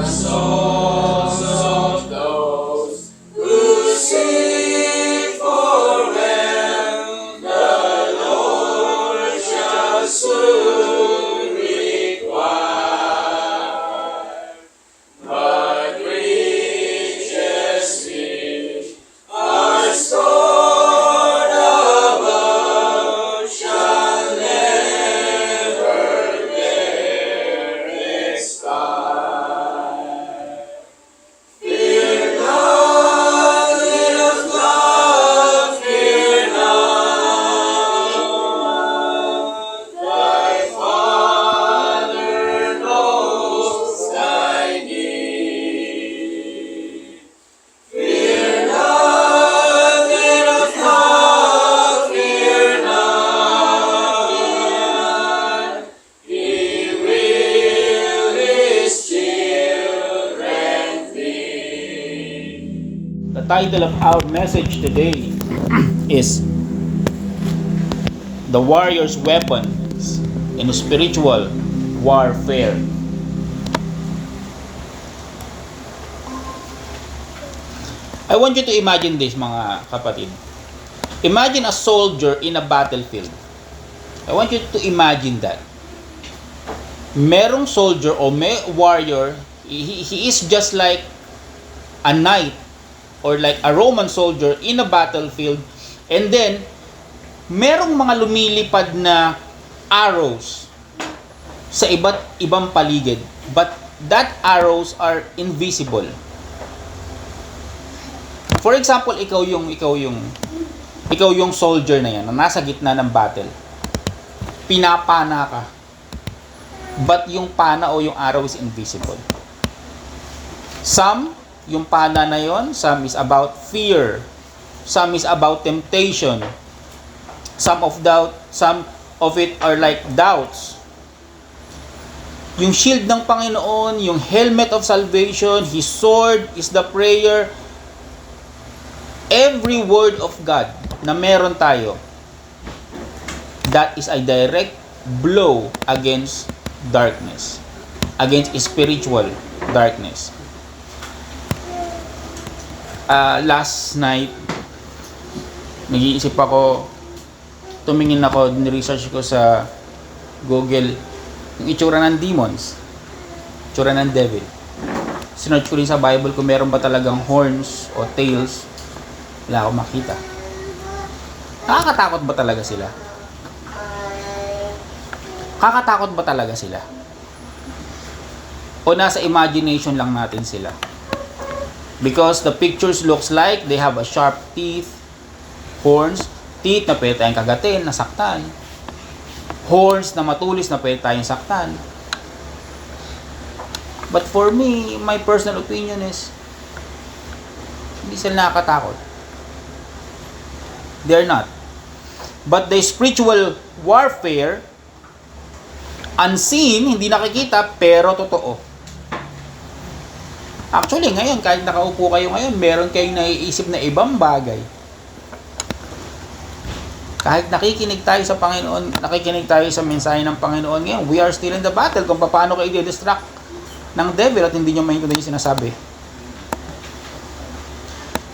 souls of those who seek for when the Lord shall soon require. But riches rich are stored above shall never there expire. Fear not, little flock, fear not. Thy Father knows thy need. Fear not, little flock, fear not. He will his children feed. The title of our message today is The Warrior's Weapons in Spiritual Warfare. I want you to imagine this, mga kapatid. Imagine a soldier in a battlefield. I want you to imagine that. Merong soldier o may warrior, he is just like a knight or like a Roman soldier in a battlefield, and then merong mga lumilipad na arrows sa iba't ibang paligid, but that arrows are invisible. For example, ikaw yung soldier na yan na nasa gitna ng battle. Pinapana ka, but yung pana o yung arrow is invisible. Yung pana na yon, some is about fear, some is about temptation, some of it are like doubts. Yung shield ng Panginoon, yung helmet of salvation, His sword is the prayer. Every word of God na meron tayo, that is a direct blow against darkness, against spiritual darkness. Last night, nag-iisip ako, tumingin ako, ni-research ko sa Google yung itsura ng demons, itsura ng devil. Sinearch ko rin sa Bible kung meron ba talagang horns o tails. Wala akong makita. Nakakatakot ba talaga sila? Kakatakot ba talaga sila? O nasa imagination lang natin sila? Because the pictures looks like they have a sharp teeth, horns, teeth na pwede tayong kagatin, nasaktan. Horns na matulis na pwede tayong saktan. But for me, my personal opinion is, hindi sila nakakatakot. They're not. But the spiritual warfare, unseen, hindi nakikita, pero totoo. Actually, ngayon, kahit nakaupo kayo ngayon, meron kayong naiisip na ibang bagay. Kahit nakikinig tayo sa Panginoon, nakikinig tayo sa mensahe ng Panginoon ngayon, we are still in the battle kung paano kayo i-distract ng devil at hindi nyo maintindihan yung sinasabi.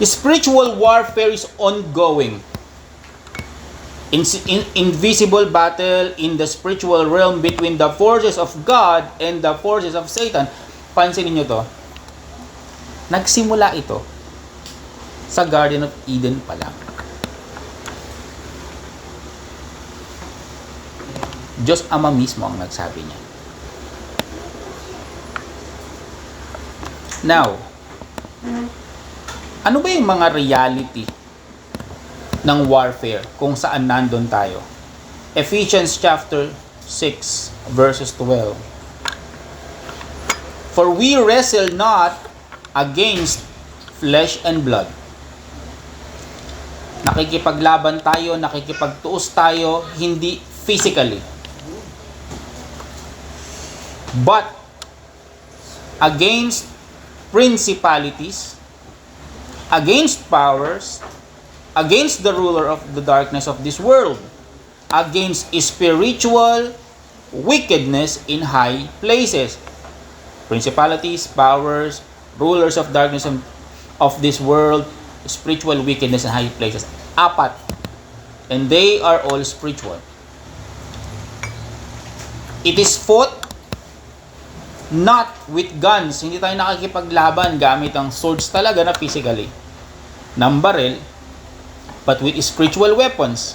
Spiritual warfare is ongoing. Invisible battle in the spiritual realm between the forces of God and the forces of Satan. Pansinin nyo to. Nagsimula ito sa Garden of Eden pa lang. Diyos Ama mismo ang nagsabi niya. Now, ano ba yung mga reality ng warfare kung saan nandun tayo? Ephesians chapter 6 verses 12. For we wrestle not against flesh and blood. Nakikipaglaban tayo, nakikipagtuos tayo, hindi physically, but against principalities, against powers, against the ruler of the darkness of this world, against spiritual wickedness in high places. principalities, powers, rulers of darkness of this world, spiritual wickedness in high places. 4. And they are all spiritual. It is fought not with guns. Hindi tayo nakikipaglaban gamit ang swords talaga na physically, ng baril, but with spiritual weapons.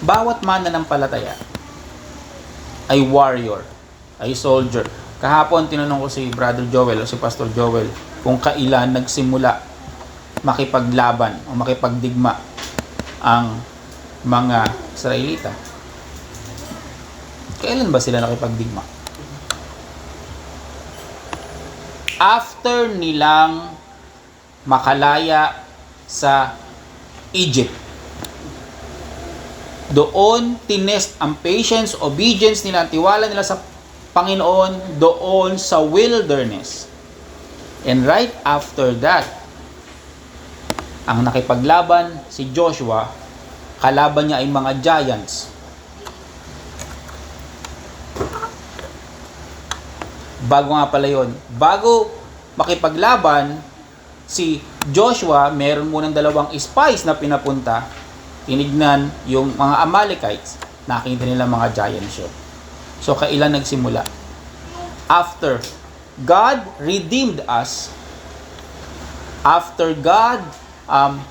Bawat mananampalataya ay warrior, ay soldier. Kahapon, tinanong ko si Brother Joel o si Pastor Joel kung kailan nagsimula makipaglaban o makipagdigma ang mga Israelita. Kailan ba sila nakipagdigma? After nilang makalaya sa Egypt. Doon tinest ang patience, obedience nila, tiwala nila sa Panginoon doon sa wilderness. And right after that, ang nakipaglaban si Joshua, kalaban niya ay mga giants. Bago nga pala yun, bago makipaglaban si Joshua, meron munang 2 spies na pinapunta. Tinignan yung mga Amalekites, nakita nila mga giants yun. So, kailan nagsimula? After God redeemed us, after God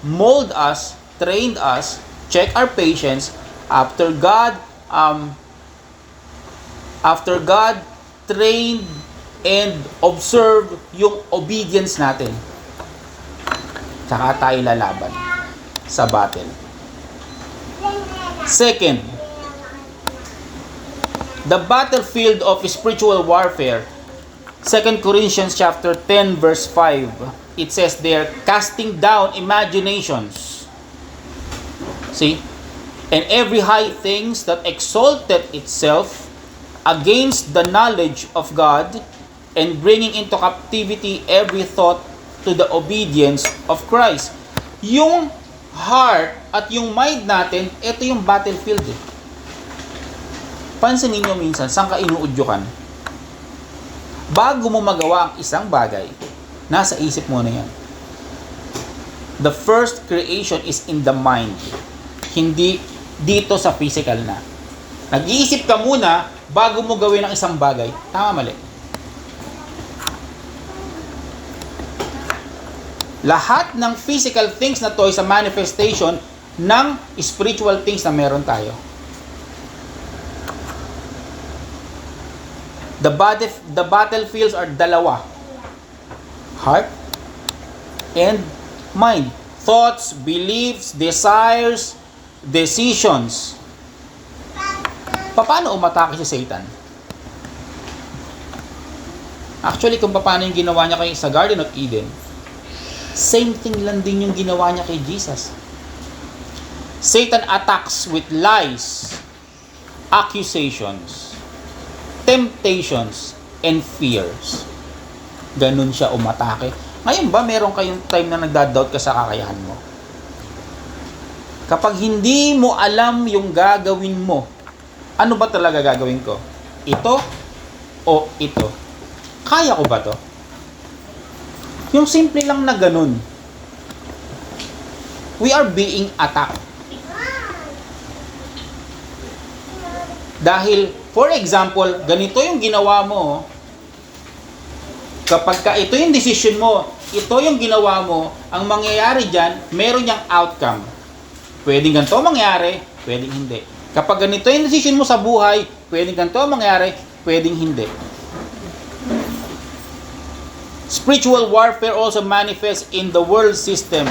mold us, trained us, check our patience, after God trained and observed yung obedience natin, tsaka tayo lalaban sa battle. Second, the battlefield of spiritual warfare. 2 Corinthians chapter 10 verse 5. It says there, casting down imaginations. See? And every high things that exalted itself against the knowledge of God, and bringing into captivity every thought to the obedience of Christ. Yung heart at yung mind natin, ito yung battlefield eh. Pansinin nyo minsan, saan ka inuudyukan? Bago mo magawa ang isang bagay, nasa isip mo na yan. The first creation is in the mind. Hindi dito sa physical na. Nag-iisip ka muna bago mo gawin ang isang bagay. Tama, mali? Lahat ng physical things na to ay sa manifestation ng spiritual things na meron tayo. The battlefields are 2. Heart and mind. Thoughts, beliefs, desires, decisions. Paano umatake si Satan? Actually, kung paano yung ginawa niya sa Garden of Eden, same thing lang din yung ginawa niya kay Jesus. Satan attacks with lies, accusations, temptations, and fears. Ganun siya umatake. Ngayon ba meron kayong time na nagdadoubt ka sa kakayahan mo? Kapag hindi mo alam yung gagawin mo, ano ba talaga gagawin ko? Ito o ito? Kaya ko ba to? Yung simple lang na ganun. We are being attacked. Dahil, for example, ganito yung ginawa mo, kapag ka ito yung decision mo, ito yung ginawa mo, ang mangyayari dyan, meron niyang outcome. Pwedeng ganito mangyari, pwedeng hindi. Kapag ganito yung decision mo sa buhay, pwedeng ganito mangyari, pwedeng hindi. Spiritual warfare also manifests in the world system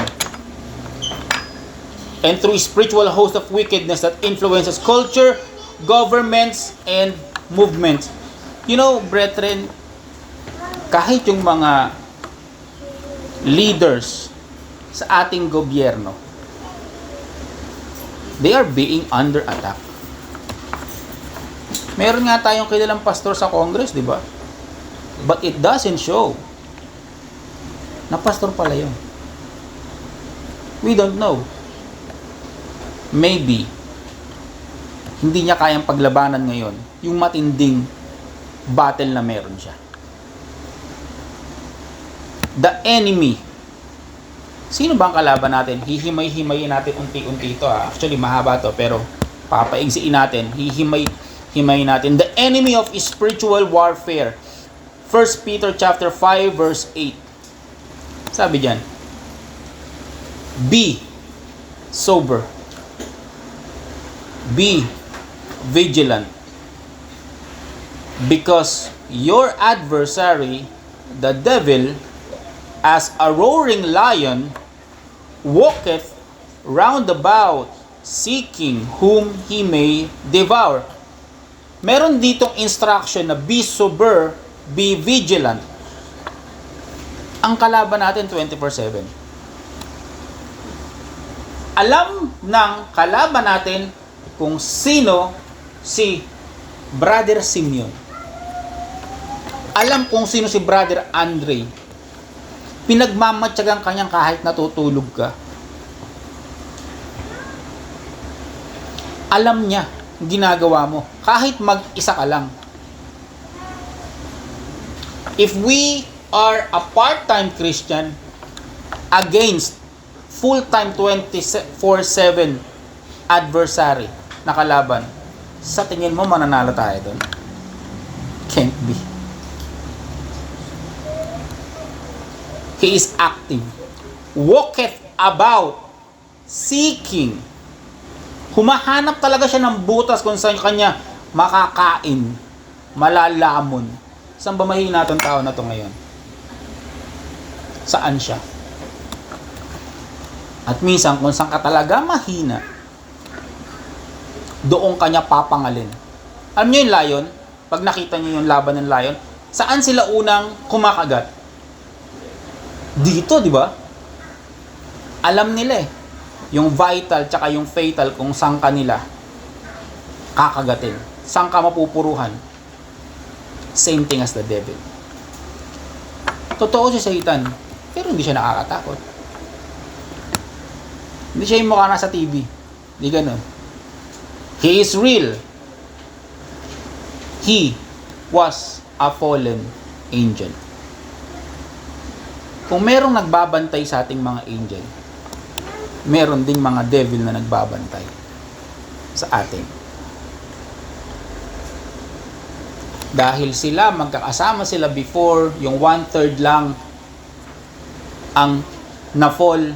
and through spiritual host of wickedness that influences culture, governments, and movements. You know, brethren, kahit yung mga leaders sa ating gobyerno, they are being under attack. Meron nga tayong kilalang pastor sa Congress, di ba? But it doesn't show na pastor pala yun. We don't know. Maybe, hindi niya kayang paglabanan ngayon yung matinding battle na meron siya. The enemy. Sino ba ang kalaban natin? Hihimay-himayin natin unti-unti ito. Actually, mahaba to, pero papaigsiin natin. Hihimay-himayin natin. The enemy of spiritual warfare. 1 Peter chapter 5 verse 8. Sabi diyan, be sober. Be vigilant. Because your adversary, the devil, as a roaring lion, walketh round about, seeking whom he may devour. Meron ditong instruction na be sober, be vigilant. Ang kalaban natin 24/7. Alam ng kalaban natin kung sino si Brother Simeon. Alam kung sino si Brother Andre. Pinagmamatyagan kanyang kahit natutulog ka. Alam niya ginagawa mo kahit mag-isa ka lang. If we are a part-time Christian against full-time 24/7 adversary na kalaban, sa tingin mo mananalo tayo doon? Can't be. He is active. Walketh about, seeking. Humahanap talaga siya ng butas kung saan kanya makakain, malalamon. Saan ba mahina itong tao na to ngayon? Saan siya? At minsan, kung saan ka talaga mahina, doon kanya papangalin. Alam niyo yung lion? Pag nakita niyo yung laban ng lion, saan sila unang kumakagat? Dito, di ba? Alam nila eh. Yung vital tsaka yung fatal kung saan kanila kakagatin. Saan ka mapupuruhan. Same thing as the devil. Totoo si Satan, pero hindi siya nakakatakot. Hindi siya yung mukha nasa TV. Hindi ganun. He is real. He was a fallen angel. Kung merong nagbabantay sa ating mga angel, meron ding mga devil na nagbabantay sa atin. Dahil sila, magkakasama sila before, yung 1/3 lang ang na-fall.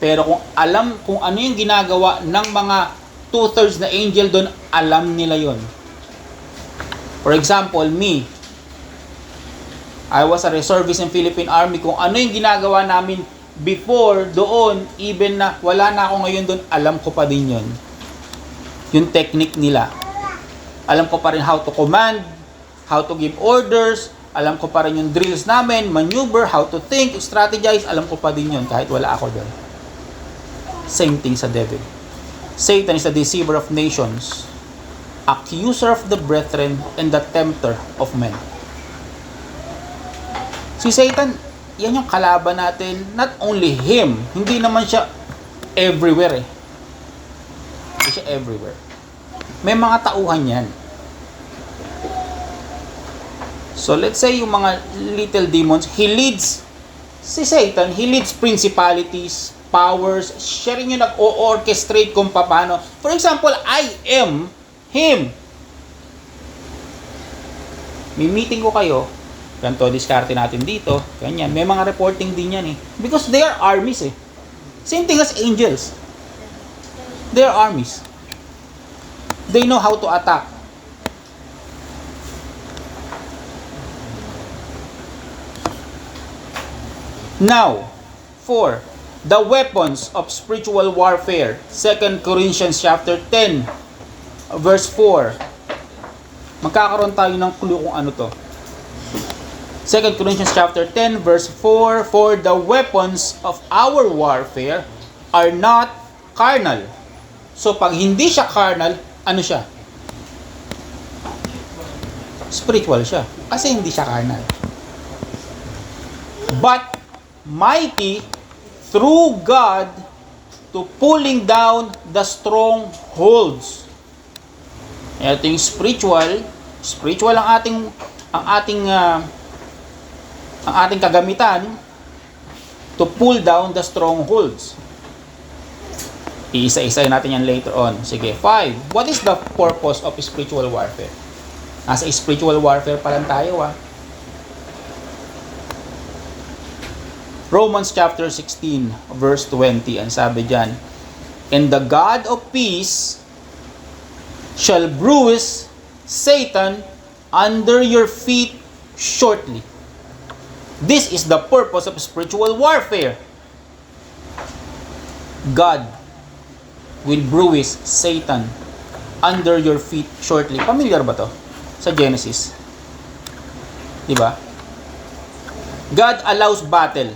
Pero kung alam kung ano yung ginagawa ng mga 2/3 na angel doon, alam nila yon. For example, me, I was a reservist in Philippine Army. Kung ano yung ginagawa namin before doon, even na wala na ako ngayon doon, alam ko pa din yun. Yung technique nila. Alam ko pa rin how to command, how to give orders, alam ko pa rin yung drills namin, maneuver, how to think, strategize, alam ko pa din yun kahit wala ako doon. Same thing sa devil. Satan is the deceiver of nations, accuser of the brethren, and the tempter of men. Si Satan, yan yung kalaban natin. Not only him, hindi naman siya everywhere eh. Hindi siya everywhere. May mga tauhan yan. So let's say yung mga little demons, si Satan, he leads principalities, powers, siya rin yung nag-o-orchestrate kung paano. For example, I am him. May meeting ko kayo, ganito, diskarte natin dito, ganyan. May mga reporting din yan eh. Because they are armies eh. Same thing as angels. They are armies. They know how to attack. Now, for the weapons of spiritual warfare, 2 Corinthians chapter 10, verse 4. Magkakaroon tayo ng clue kung ano to. 2 Corinthians chapter 10 verse 4, for the weapons of our warfare are not carnal. So pag hindi siya carnal, ano siya? Spiritual siya. Kasi hindi siya carnal. But mighty through God to pulling down the strongholds. Ito yung spiritual ang ating ang ating kagamitan to pull down the strongholds. Iisa-isa natin yan later on. Sige, 5. What is the purpose of spiritual warfare? Nasa spiritual warfare pa lang tayo, Romans chapter 16, verse 20. Ang sabi dyan, and the God of peace shall bruise Satan under your feet shortly. This is the purpose of spiritual warfare. God will bruise Satan under your feet shortly. Familiar ba to? Sa Genesis. Diba? God allows battle.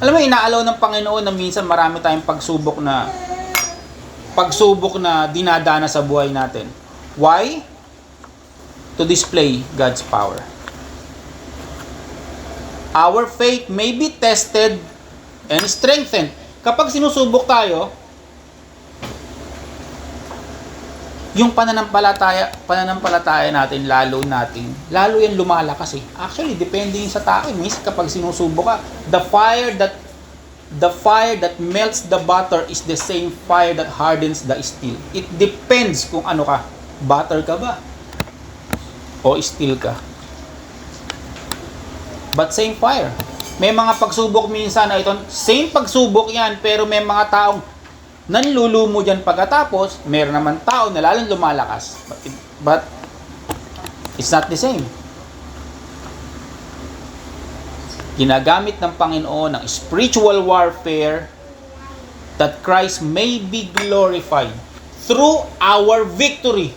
Alam mo, inaalaw ng Panginoon na minsan marami tayong pagsubok na dinadana sa buhay natin. Why? To display God's power. Our faith may be tested and strengthened. Kapag sinusubok tayo, yung pananampalataya natin, lalo yan lumalakas eh. Actually, depende yun sa tao. Miss, kapag sinusubok ka, the fire that melts the butter is the same fire that hardens the steel. It depends kung ano ka. Butter ka ba? O steel ka? But same fire. May mga pagsubok minsan na ito, same pagsubok yan, pero may mga taong nanlulumo dyan pagkatapos, meron naman tao na lalong lumalakas. But it's not the same. Ginagamit ng Panginoon ng spiritual warfare that Christ may be glorified through our victory.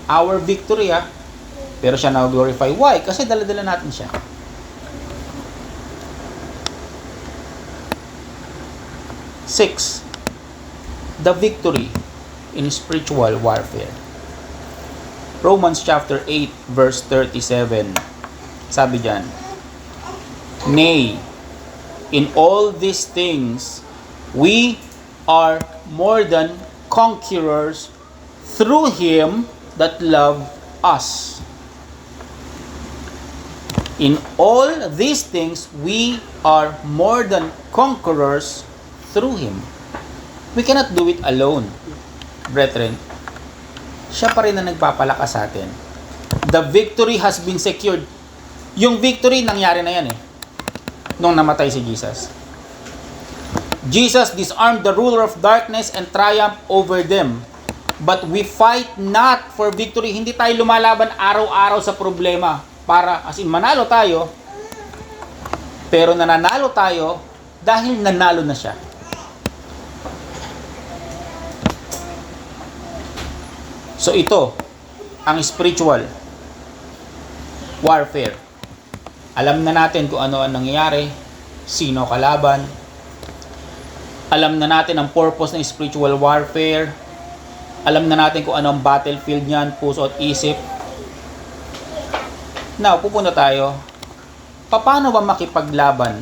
Our victory, pero siya na-glorify. Why? Kasi dala-dala natin siya. 6. The victory in spiritual warfare. Romans chapter 8 verse 37. Sabi diyan, nay, in all these things we are more than conquerors through him that loved us. In all these things we are more than conquerors through him. We cannot do it alone, brethren. Siya pa rin na nagpapalakas sa atin. The victory has been secured. Yung victory, nangyari na yan nung namatay si Jesus. Jesus disarmed the ruler of darkness and triumphed over them. But we fight not for victory. Hindi tayo lumalaban araw-araw sa problema para as in manalo tayo. Pero nananalo tayo dahil nanalo na siya. So ito, ang spiritual warfare. Alam na natin kung ano ang nangyayari, sino kalaban. Alam na natin ang purpose ng spiritual warfare. Alam na natin kung ano ang battlefield niyan, puso at isip. Now, pupunta tayo. Paano ba makipaglaban?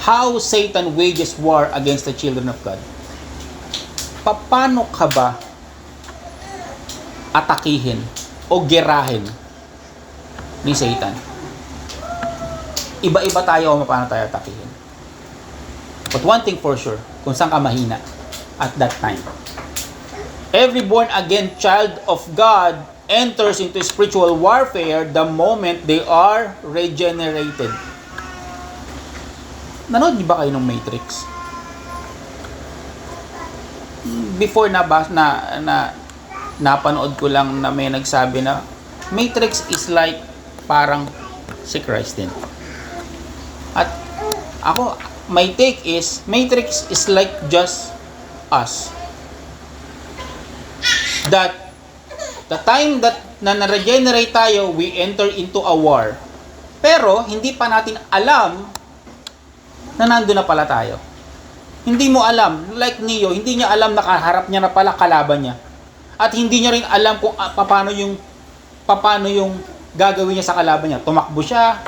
How Satan wages war against the children of God? Paano ka ba atakihin o gerahin ni Satan? Iba-iba tayo kung paano tayo atakihin. But one thing for sure, kung saan ka mahina at that time. Every born-again child of God enters into spiritual warfare the moment they are regenerated. Nanood niyo ba kayo ng Matrix? Before napanood ko lang na may nagsabi na Matrix is like parang si Christ din. At ako, my take is Matrix is like just us. That the time that na-regenerate tayo, we enter into a war. Pero hindi pa natin alam na nandun na pala tayo. Hindi mo alam, like Neo, hindi niya alam na kaharap niya na pala kalaban niya. At hindi niya rin alam kung paano yung gagawin niya sa kalaban niya. Tumakbo siya.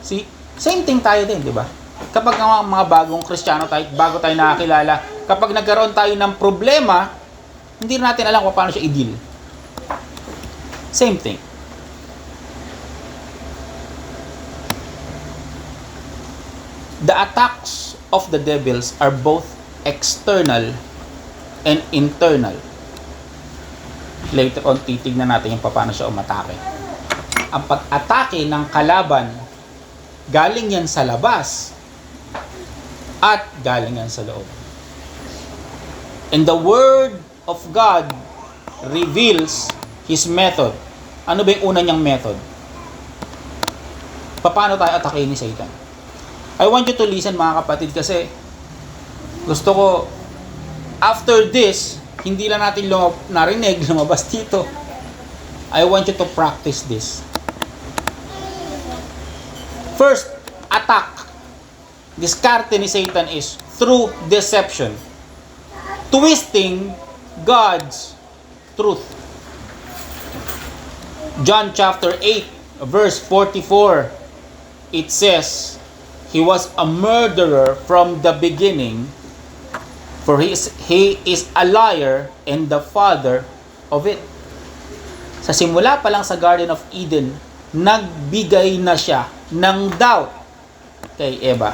See? Same thing tayo din, di ba? Kapag mga bagong Kristiyano tayo, bago tayo nakakilala, kapag nagkaroon tayo ng problema, hindi natin alam kung paano siya i-deal. Same thing. The attacks of the devils are both external and internal. Later on, titignan natin yung paano siya umatake. Ang pag-atake ng kalaban, galing yan sa labas at galing yan sa loob. And the Word of God reveals His method. Ano ba yung una niyang method? Paano tayo atakein ni Satan? I want you to listen mga kapatid kasi gusto ko after this, hindi lang natin narinig, lumabas dito. I want you to practice this. First, attack. Diskarte ni Satan is through deception. Twisting God's truth. John chapter 8, verse 44, it says, He was a murderer from the beginning, for he is a liar and the father of it. Sa simula pa lang sa Garden of Eden, nagbigay na siya ng doubt kay Eva.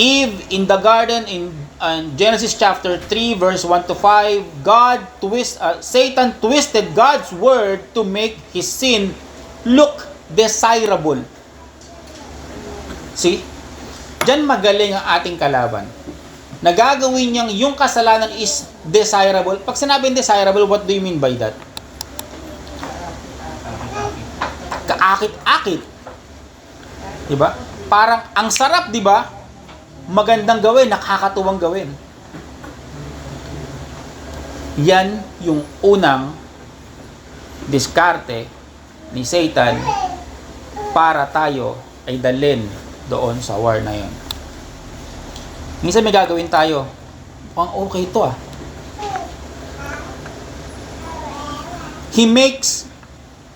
Eve in the garden in Genesis chapter 3 verse 1 to 5, Satan twisted God's word to make his sin look desirable. See? Diyan magaling ang ating kalaban. Nagagawin niyang yung kasalanan is desirable. Pag sinabing desirable, what do you mean by that? Kaakit-akit. Diba? Parang ang sarap, diba? Magandang gawin, nakakatuwang gawin. Yan yung unang diskarte ni Satan para tayo ay dalhin doon sa war na yun. Minsan may gagawin tayo. Mukhang okay ito ah. He makes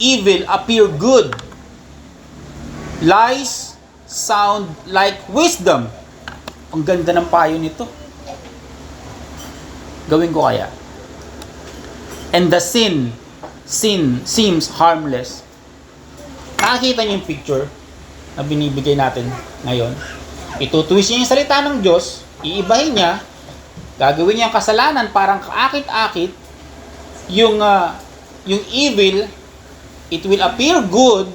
evil appear good. Lies sound like wisdom. Ang ganda ng payo nito. Gawin ko kaya. And the sin seems harmless. Nakakita niyo yung picture na binibigay natin ngayon. Itutwist niya yung salita ng Diyos, iibahin niya, gagawin niya ang kasalanan, parang kaakit-akit, yung evil, it will appear good,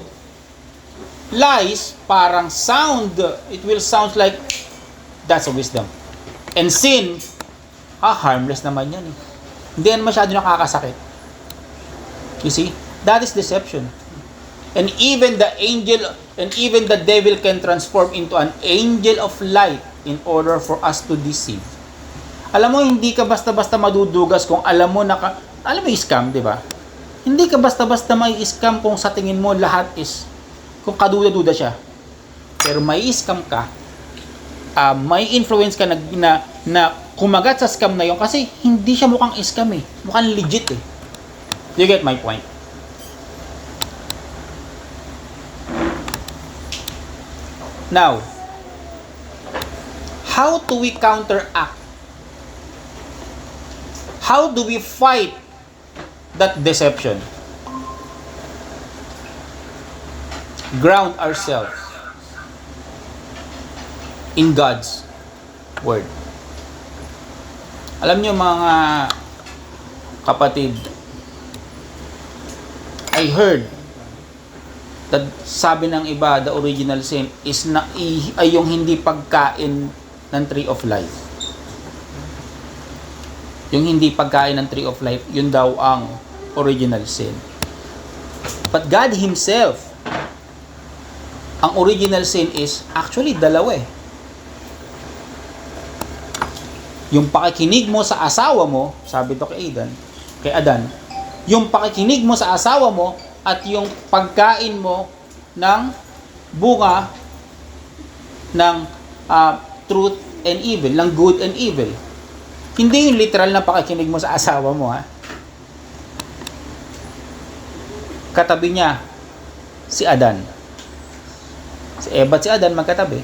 lies, parang it will sound like, that's a wisdom. And sin, harmless naman yan. Hindi yan masyado nakakasakit. You see? That is deception. And even the devil can transform into an angel of light in order for us to deceive. Alam mo, hindi ka basta-basta madudugas kung alam mo yung scam, di ba? Hindi ka basta-basta may scam kung sa tingin mo lahat is, kung kaduda-duda siya. Pero may scam ka, may influence ka na kumagat sa scam na yon kasi hindi siya mukhang scam eh. Mukhang legit eh. You get my point? Now, how do we counteract? How do we fight that deception? Ground ourselves in God's Word. Alam niyo mga kapatid, I heard that sabi ng iba, the original sin is ay yung hindi pagkain ng tree of life. Yung hindi pagkain ng tree of life, yun daw ang original sin. But God Himself, ang original sin is actually dalawa eh. Yung pakikinig mo sa asawa mo, sabi to kay Adan, yung pakikinig mo sa asawa mo at yung pagkain mo ng bunga ng truth and evil, ng good and evil. Hindi yung literal na pakikinig mo sa asawa mo ha. Katabi niya si Adan. Si Eva at si Adan magkatabi.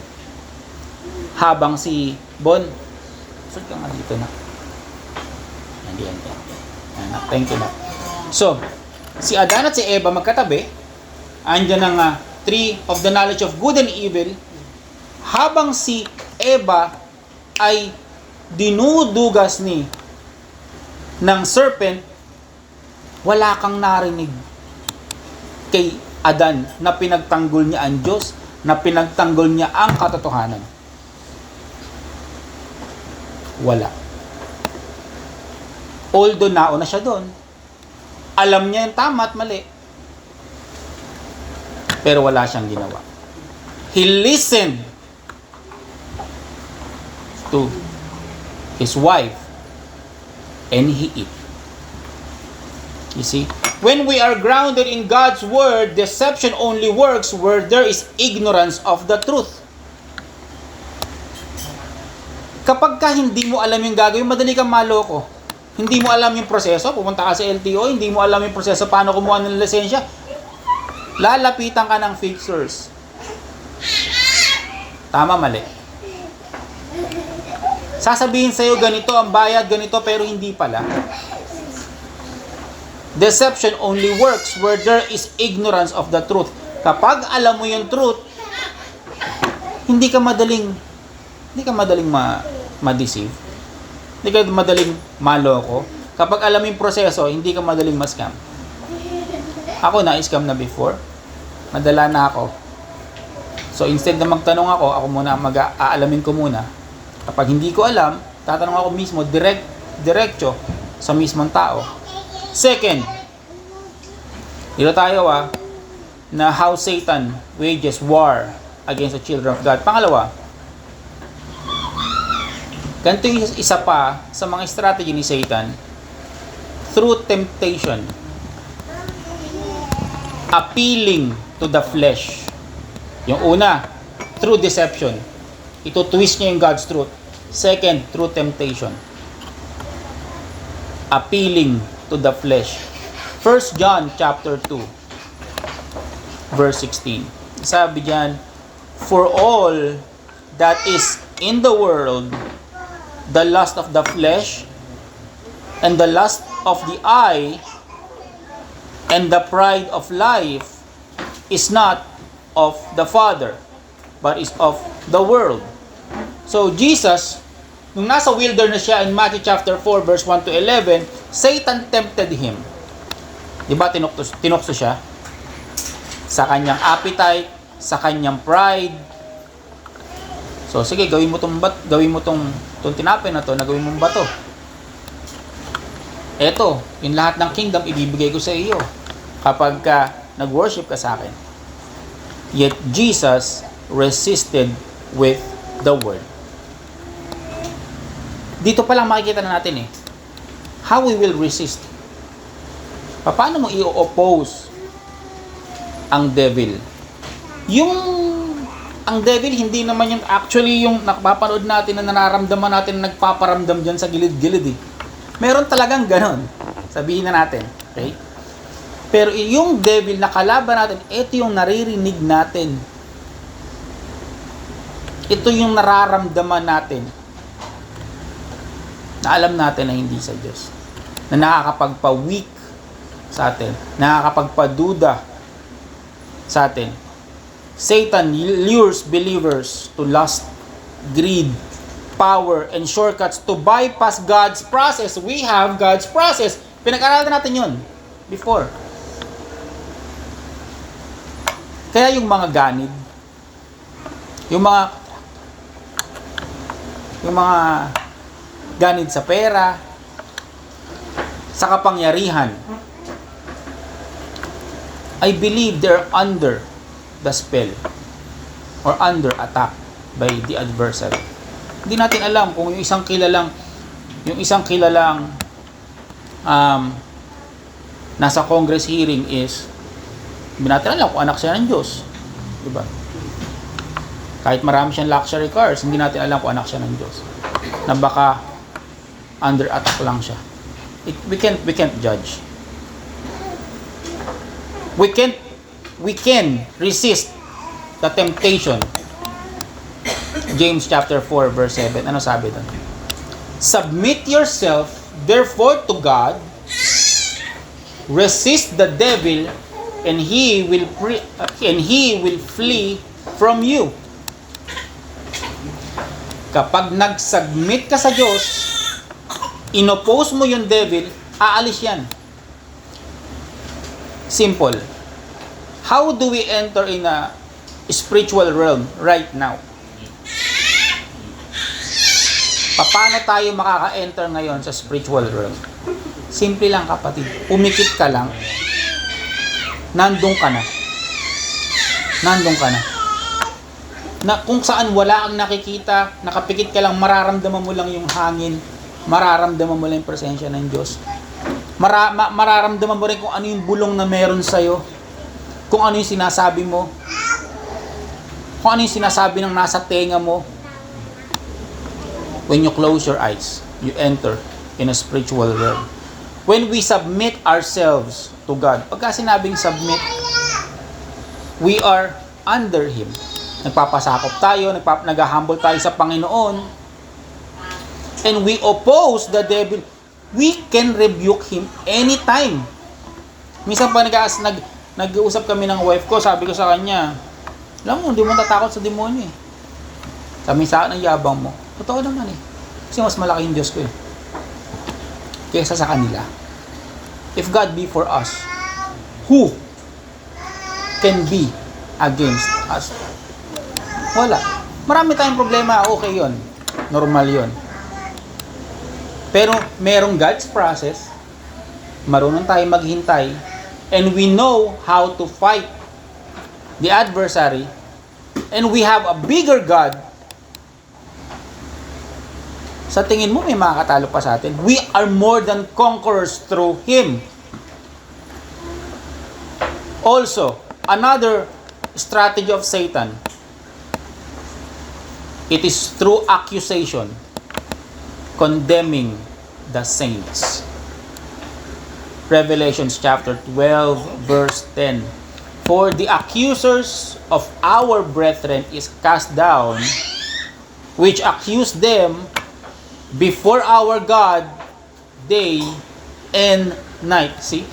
Habang si Bon, saan ka nga dito na? Nandiyan ka. Thank you na. So, si Adan at si Eva magkatabi. Andyan ang tree of the knowledge of good and evil, habang si Eva ay dinudugas ng serpent, wala kang narinig kay Adan na pinagtanggol niya ang Diyos, na pinagtanggol niya ang katotohanan. Wala. Although nauna siya doon, alam niya yung tama at mali, pero wala siyang ginawa. He listened to his wife and he ate. You see? When we are grounded in God's word, deception only works where there is ignorance of the truth. Kapag ka hindi mo alam yung gagawin, madali kang maloko. Hindi mo alam yung proseso, pumunta ka sa LTO, hindi mo alam yung proseso paano kumuha ng lisensya, lalapitan ka ng fixers. Tama, mali. Sasabihin sa'yo ganito, ang bayad ganito, pero hindi pala. Deception only works where there is ignorance of the truth. Kapag alam mo yung truth, hindi ka madaling ma-deceive. Hindi ka madaling maloko. Kapag alam mo yung proseso, hindi ka madaling ma-scam. Ako na-scam na before. Madala na ako. So instead na magtanong ako muna mag-aalamin ko muna. Kapag hindi ko alam, tatanong ako mismo, diretso sa mismong tao. Second, dito tayo na how Satan wages war against the children of God. Pangalawa, ganito yung isa pa sa mga strategy ni Satan, through temptation, appealing to the flesh. Yung una, through deception. Ito twist niya yung God's truth. Second, through temptation, appealing to the flesh. 1 John chapter 2 verse 16. Sabi diyan, for all that is in the world, the lust of the flesh and the lust of the eye and the pride of life is not of the Father, but is of the world. So Jesus, nung nasa wilderness siya in Matthew chapter 4 verse 1 to 11, Satan tempted him. Diba tinukso siya sa kanyang appetite, sa kanyang pride. So sige, gawin mo tong tinapay na to, nagawin mong bato. Eto, yung lahat ng kingdom ibibigay ko sa iyo kapag ka nag-worship ka sa akin. Yet Jesus resisted with the word. Dito pa lang makikita na natin how we will resist. Paano mo i-oppose ang devil? Ang devil, hindi naman yung actually yung napapanood natin na nararamdaman natin na nagpaparamdam dyan sa gilid-gilid Meron talagang ganon. Sabihin na natin. Okay? Pero yung devil na kalaban natin, ito yung naririnig natin. Ito yung nararamdaman natin. Na alam natin na hindi sa Diyos. Na nakakapagpa-weak sa atin. Nakakapagpaduda sa atin. Satan lures believers to lust, greed, power, and shortcuts to bypass God's process. We have God's process. Pinag-aralan natin yun before. Kaya yung mga ganid, yung mga ganid sa pera, sa kapangyarihan, I believe they're under the spell or under attack by the adversary. Hindi natin alam kung yung isang kilalang nasa Congress hearing is, hindi natin alam kung anak siya ng Diyos. Diba? Kahit marami siyang luxury cars, hindi natin alam kung anak siya ng Diyos. Na baka under attack lang siya. We can't judge. We can resist the temptation. James chapter 4 verse 7. Ano sabi doon? Submit yourself therefore to God. Resist the devil and he will flee from you. Kapag nag-submit ka sa Diyos, inopose mo yung devil, aalis yan. Simple. How do we enter in a spiritual realm right now? Paano tayo makaka-enter ngayon sa spiritual realm? Simple lang, kapatid. Pumikit ka lang. Nandun ka na. Nandun ka na. Na kung saan wala kang nakikita, nakapikit ka lang, mararamdaman mo lang yung hangin, mararamdaman mo lang yung presensya ng Diyos. Mararamdaman mo rin kung ano yung bulong na meron sa'yo, kung ano yung sinasabi mo, kung ano yung sinasabi ng nasa tenga mo. When you close your eyes, you enter in a spiritual realm. When we submit ourselves to God, pagka sinabing submit, we are under Him. Nagpapasakop tayo, nag-humble tayo sa Panginoon, and we oppose the devil. We can rebuke him anytime. Minsan pa nag-uusap kami ng wife ko, sabi ko sa kanya, alam mo, hindi mo tatakot sa demonyo eh. Sabi sa akin, ang yabang mo. Totoo naman eh. Kasi mas malaki yung Diyos ko eh. Kesa sa kanila. If God be for us, who can be against us? Wala. Marami tayong problema, okay yon, normal yon. Pero merong God's process, marunong tayo maghintay, and we know how to fight the adversary, and we have a bigger God. Sa tingin mo may makakatalo pa sa atin? We are more than conquerors through Him. Also, another strategy of Satan, it is through accusation, condemning the saints. Revelations chapter 12, verse 10. For the accusers of our brethren is cast down, which accuse them before our God day and night. See?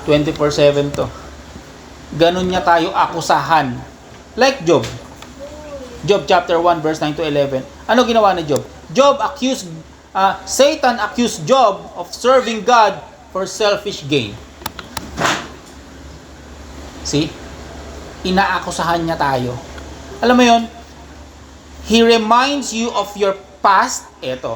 24/7 to. Ganun niya tayo akusahan. Like Job. Job chapter 1 verse 9 to 11. Ano ginawa ni Job? Satan accused Job of serving God for selfish gain. See? Inaakusahan niya tayo. Alam mo yon? He reminds you of your past. Eto.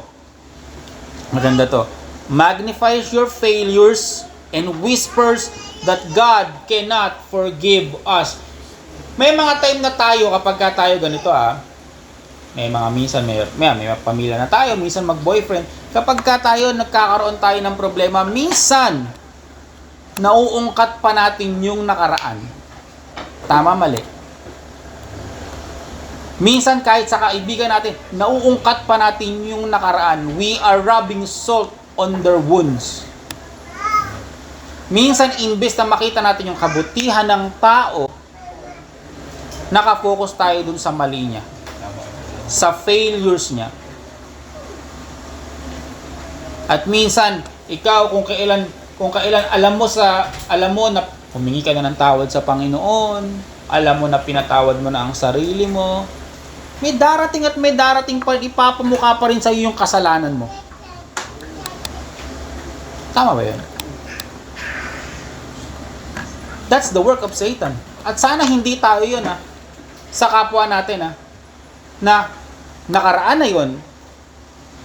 Maganda to. Magnifies your failures and whispers that God cannot forgive us. May mga time na tayo, kapag tayo ganito may mga minsan, may pamilya na tayo, minsan mag-boyfriend. Kapag tayo nagkakaroon tayo ng problema, minsan, nauungkat pa natin yung nakaraan. Tama, mali. Minsan kahit sa kaibigan natin, nauungkat pa natin yung nakaraan. We are rubbing salt on their wounds. Minsan, imbes na makita natin yung kabutihan ng tao, nakafocus tayo dun sa mali niya, sa failures niya. At minsan, ikaw kung kailan alam mo na humingi ka na ng tawad sa Panginoon, alam mo na pinatawad mo na ang sarili mo, may darating pa, ipapamukha pa rin sa iyo yung kasalanan mo. Tama ba yun? That's the work of Satan. At sana hindi tayo yun sa kapwa natin na nakaraan na yun,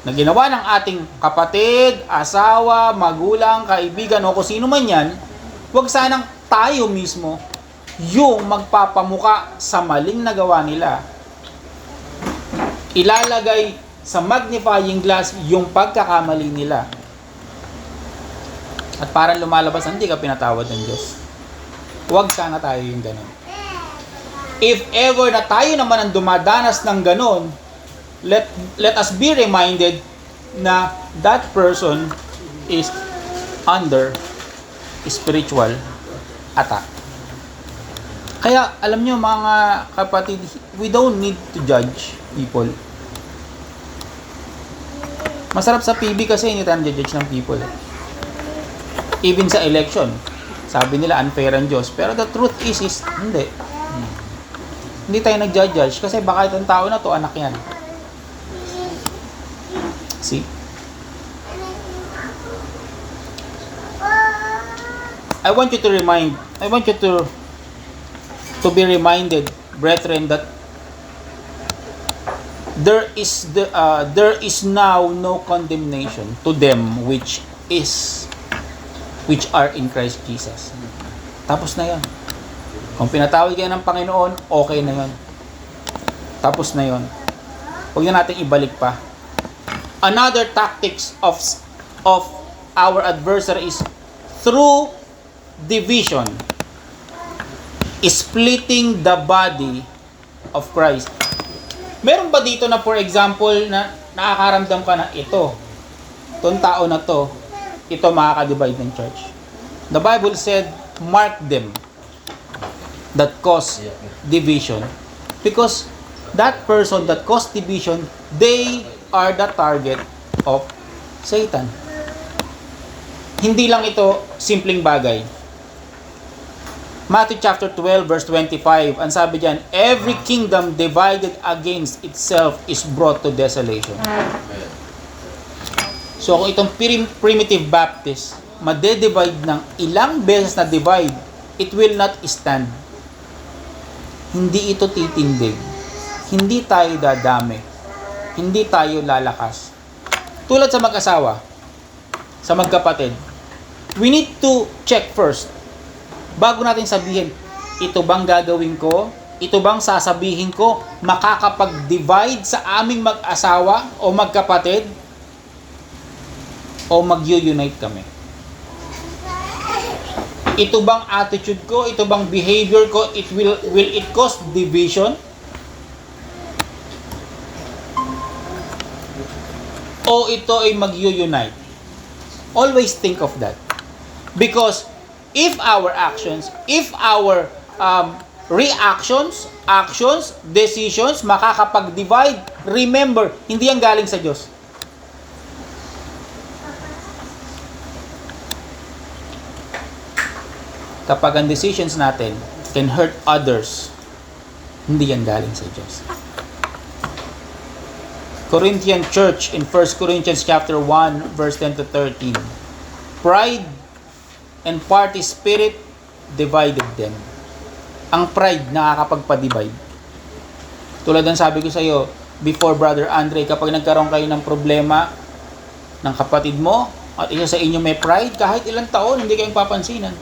na ginawa ng ating kapatid, asawa, magulang, kaibigan o kung sino man yan, huwag sanang tayo mismo yung magpapamuka sa maling nagawa nila. Ilalagay sa magnifying glass yung pagkakamali nila. At parang lumalabas, hindi ka pinatawad ng Diyos. Huwag sana tayo yung ganun. If ever na tayo naman ang dumadanas ng ganun, let us be reminded na that person is under spiritual attack. Kaya, alam nyo mga kapatid, we don't need to judge people. Masarap sa PB kasi hindi tayo judge ng people. Even sa election. Sabi nila unfair ang Diyos. Pero the truth is hindi. Hindi tayo nag-judge kasi baka itong tao na to, anak yan. See? I want you to be reminded, brethren, that there is now no condemnation to them which are in Christ Jesus. Tapos na 'yon. Kung pinatawag kayo ng Panginoon, okay na 'yon. Tapos na 'yon. Huwag na nating ibalik pa. Another tactics of our adversary is through division, splitting the body of Christ. Meron ba dito na, for example, na nakakaramdam ka na itong tao na to, ito makaka-divide ng church? The Bible said, mark them that cause division, because that person that cause division, they are the target of Satan. Hindi lang ito simpleng bagay. Matthew chapter 12 verse 25, ang sabi diyan, every kingdom divided against itself is brought to desolation. So kung itong primitive Baptist made-divide ng ilang beses na divide, it will not stand. Hindi ito titindig. Hindi tayo dadami. Hindi tayo lalakas. Tulad sa mag-asawa, sa magkapatid, we need to check first. Bago natin sabihin, ito bang gagawin ko? Ito bang sasabihin ko makakapag-divide sa aming mag-asawa o magkapatid? O mag-unite kami? Ito bang attitude ko? Ito bang behavior ko? Will it cause division? O ito ay mag-unite? Always think of that. Because if our actions, if our reactions, actions, decisions makakapag-divide, remember, hindi yan galing sa Diyos. Kapag ang decisions natin can hurt others, hindi yan galing sa Diyos. Corinthian church in 1 Corinthians chapter 1 verse 10 to 13. Pride and party spirit divided them. Ang pride nakakapagpa-divide. Tulad ng sabi ko sa iyo before, Brother Andre, kapag nagkaroon kayo ng problema ng kapatid mo at isa sa inyo may pride, kahit ilang taon hindi kayong papansinan.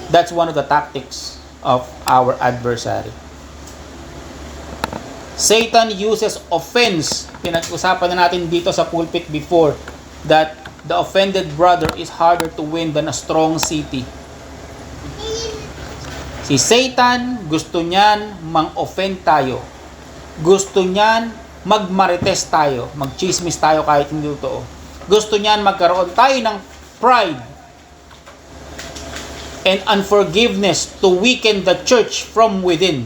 That's one of the tactics of our adversary. Satan uses offense. Pinag-usapan na natin dito sa pulpit before that the offended brother is harder to win than a strong city. Si Satan, gusto niyan mang-offend tayo. Gusto niyan magmarites tayo, magchismis tayo kahit hindi totoo. Gusto niyan magkaroon tayo ng pride and unforgiveness to weaken the church from within.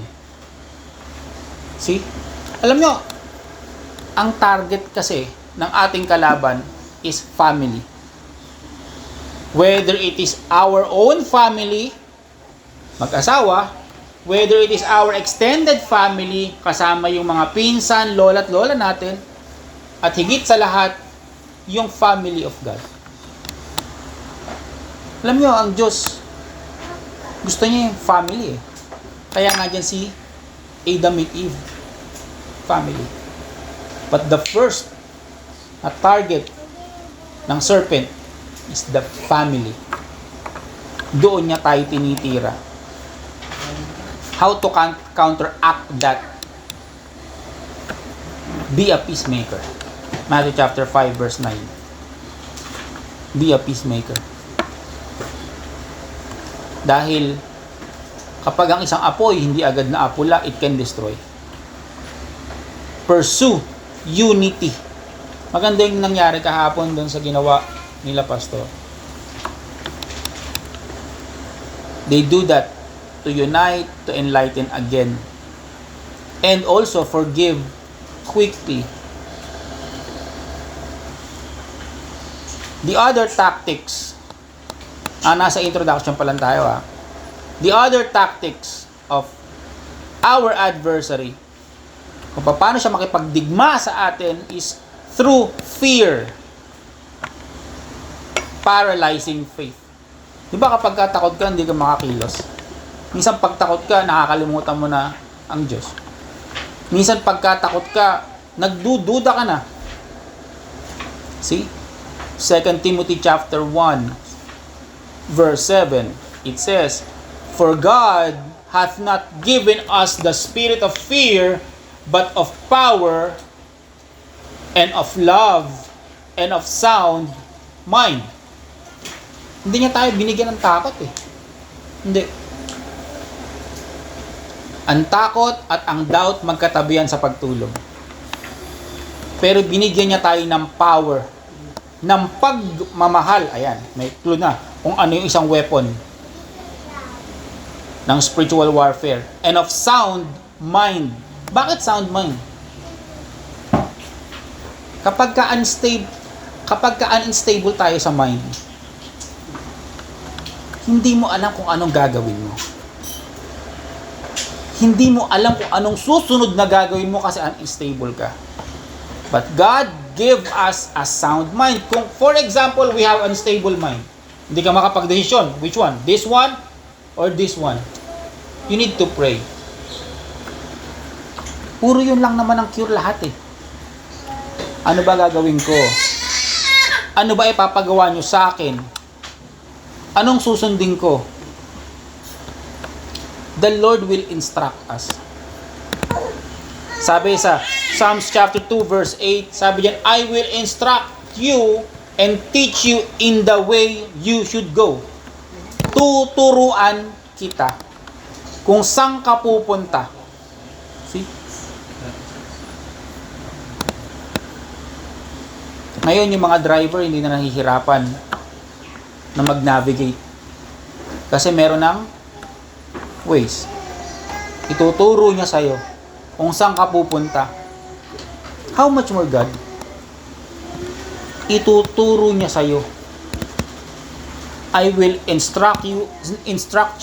See? Alam nyo, ang target kasi ng ating kalaban is family. Whether it is our own family, mag-asawa, whether it is our extended family, kasama yung mga pinsan, lola at lola natin, at higit sa lahat, yung family of God. Alam nyo, ang Diyos, gusto niya yung family eh. Kaya nga dyan si Adam and Eve. Family. But the first na target ng serpent is the family. Doon niya tayo tinitira. How to counteract that? Be a peacemaker. Matthew chapter 5 verse 9. Be a peacemaker. Dahil kapag ang isang apoy hindi agad na apula, it can destroy. Pursue unity. Maganda yung nangyari kahapon doon sa ginawa nila pastor. They do that to unite, to enlighten again, and also forgive quickly. The other tactics, nasa introduction pa lang tayo The other tactics of our adversary, kung paano siya makipagdigma sa atin, is through fear. Paralyzing faith. Di ba kapag takot ka, hindi ka makakilos? Minsan pagtakot ka, nakakalimutan mo na ang Diyos. Minsan pagkatakot ka, nagdududa ka na. See? 2 Timothy chapter 1, verse 7, it says, "For God hath not given us the spirit of fear, but of power, and of love, and of sound mind." Hindi niya tayo binigyan ng takot Hindi. Ang takot at ang doubt magkatabihan sa pagtulog. Pero binigyan niya tayo ng power, ng pagmamahal. Ayan, may clue na kung ano yung isang weapon ng spiritual warfare. And of sound mind. Bakit sound mind? Kapag ka-unstable tayo sa mind, hindi mo alam kung anong gagawin mo. Hindi mo alam kung anong susunod na gagawin mo kasi unstable ka. But God give us a sound mind. Kung, for example, we have unstable mind, hindi ka makapag-desisyon. Which one? This one or this one? You need to pray. Puro yun lang naman ang cure lahat Ano ba gagawin ko? Ano ba ipapagawa nyo sa akin? Anong susundin ko? The Lord will instruct us. Sabi sa Psalms chapter 2 verse 8, sabi diyan, "I will instruct you and teach you in the way you should go." Tuturuan kita kung saan ka pupunta. See? Ngayon yung mga driver hindi na nahihirapan na mag-navigate. Kasi meron ng ways. Ituturo niya sa'yo kung saan ka pupunta. How much more God? Ituturo niya sa'yo. I will instruct you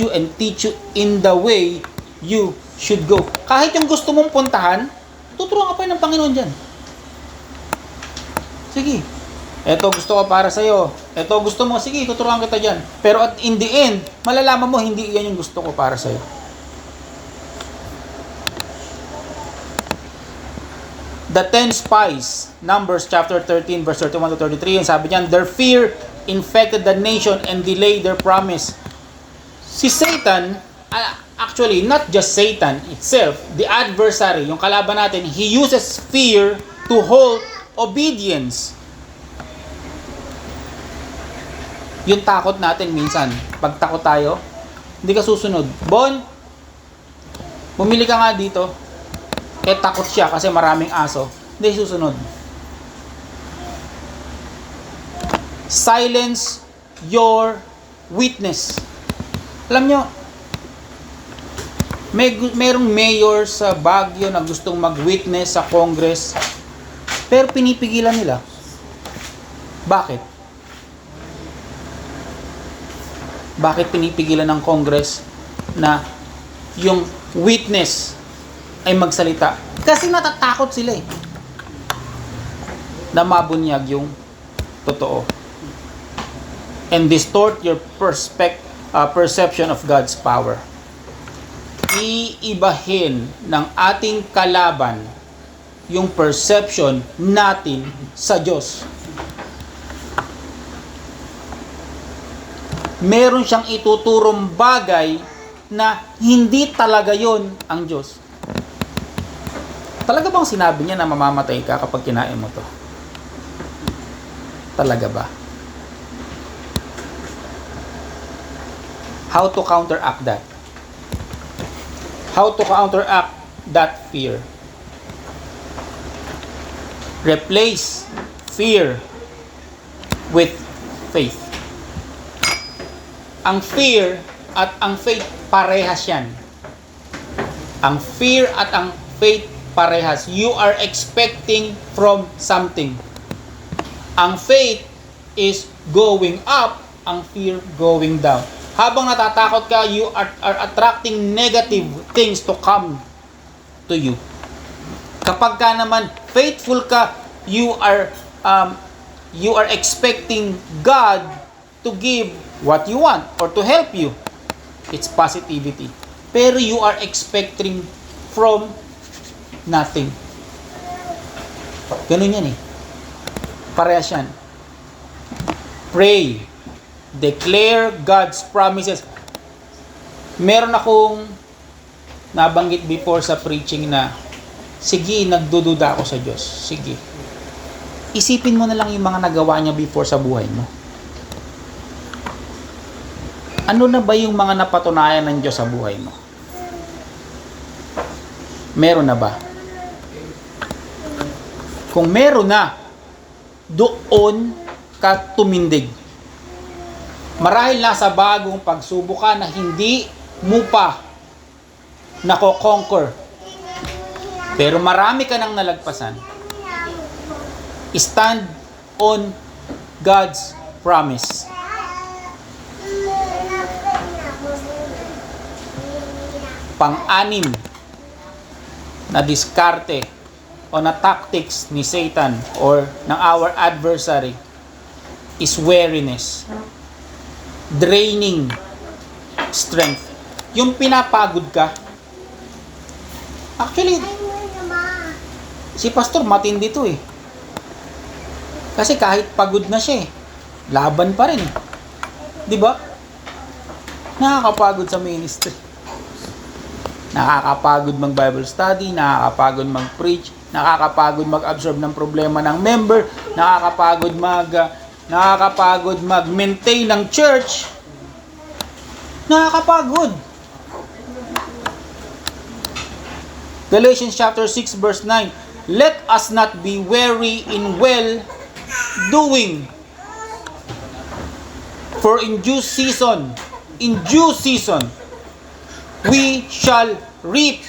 and teach you in the way you should go. Kahit yung gusto mong puntahan, tuturuan ka pa ng Panginoon dyan. Sige. Ito gusto ko para sa'yo. Ito gusto mo. Sige, tuturuan kita dyan. Pero at in the end, malalaman mo, hindi yan yung gusto ko para sa'yo. The 10 spies, Numbers chapter 13, verse 31 to 33, and sabi niyan, "Their fear infected the nation and delayed their promise." Si Satan, actually, not just Satan itself, the adversary, yung kalaban natin, he uses fear to hold obedience. Yung takot natin minsan, pag takot tayo, hindi ka susunod. Bon, bumili ka nga dito. Takot siya kasi maraming aso. Hindi susunod. Silence your witness. Alam nyo, merong mayor sa Baguio na gustong mag-witness sa Congress, pero pinipigilan nila. Bakit? Bakit pinipigilan ng Congress na yung witness ay magsalita? Kasi natatakot sila na mabunyag yung totoo. And distort your perception of God's power. Iibahin ng ating kalaban yung perception natin sa Diyos. Meron siyang ituturong bagay na hindi talaga yon ang Diyos. Talaga bang sinabi niya na mamamatay ka kapag kinain mo to? Talaga ba? How to counteract that? How to counteract that fear? Replace fear with faith. Ang fear at ang faith parehas yan. Ang fear at ang faith parehas. You are expecting from something. Ang faith, is going up, ang fear going down. Habang natatakot ka, you are attracting negative things to come to you. Kapag ka naman faithful ka, you are expecting God to give what you want or to help you. It's positivity. Pero you are expecting from nothing. Ganun yan eh. Parehas yan. Pray. Declare God's promises. Meron akong nabanggit before sa preaching na, sige, nagdududa ako sa Diyos. Sige. Isipin mo na lang yung mga nagawa niya before sa buhay mo. Ano na ba yung mga napatunayan ng Diyos sa buhay mo? Meron na ba? Kung meron na, doon ka tumindig. Marahil nasa bagong pagsubok ka na hindi mo pa nako-conquer. Pero marami ka nang nalagpasan. Stand on God's promise. Pang-anim na diskarte o na tactics ni Satan or ng our adversary is weariness. Draining strength. Yung pinapagod ka. Actually, si pastor matindi to eh. Kasi kahit pagod na siya eh, laban pa rin eh. Di ba? Nakakapagod sa ministry. Nakakapagod mag-Bible study, nakakapagod mag-preach, nakakapagod mag-absorb ng problema ng member, nakakapagod mag-maintain ng church. Nakakapagod. Galatians chapter 6 verse 9. Let us not be weary in well doing. For in due season, we shall reap.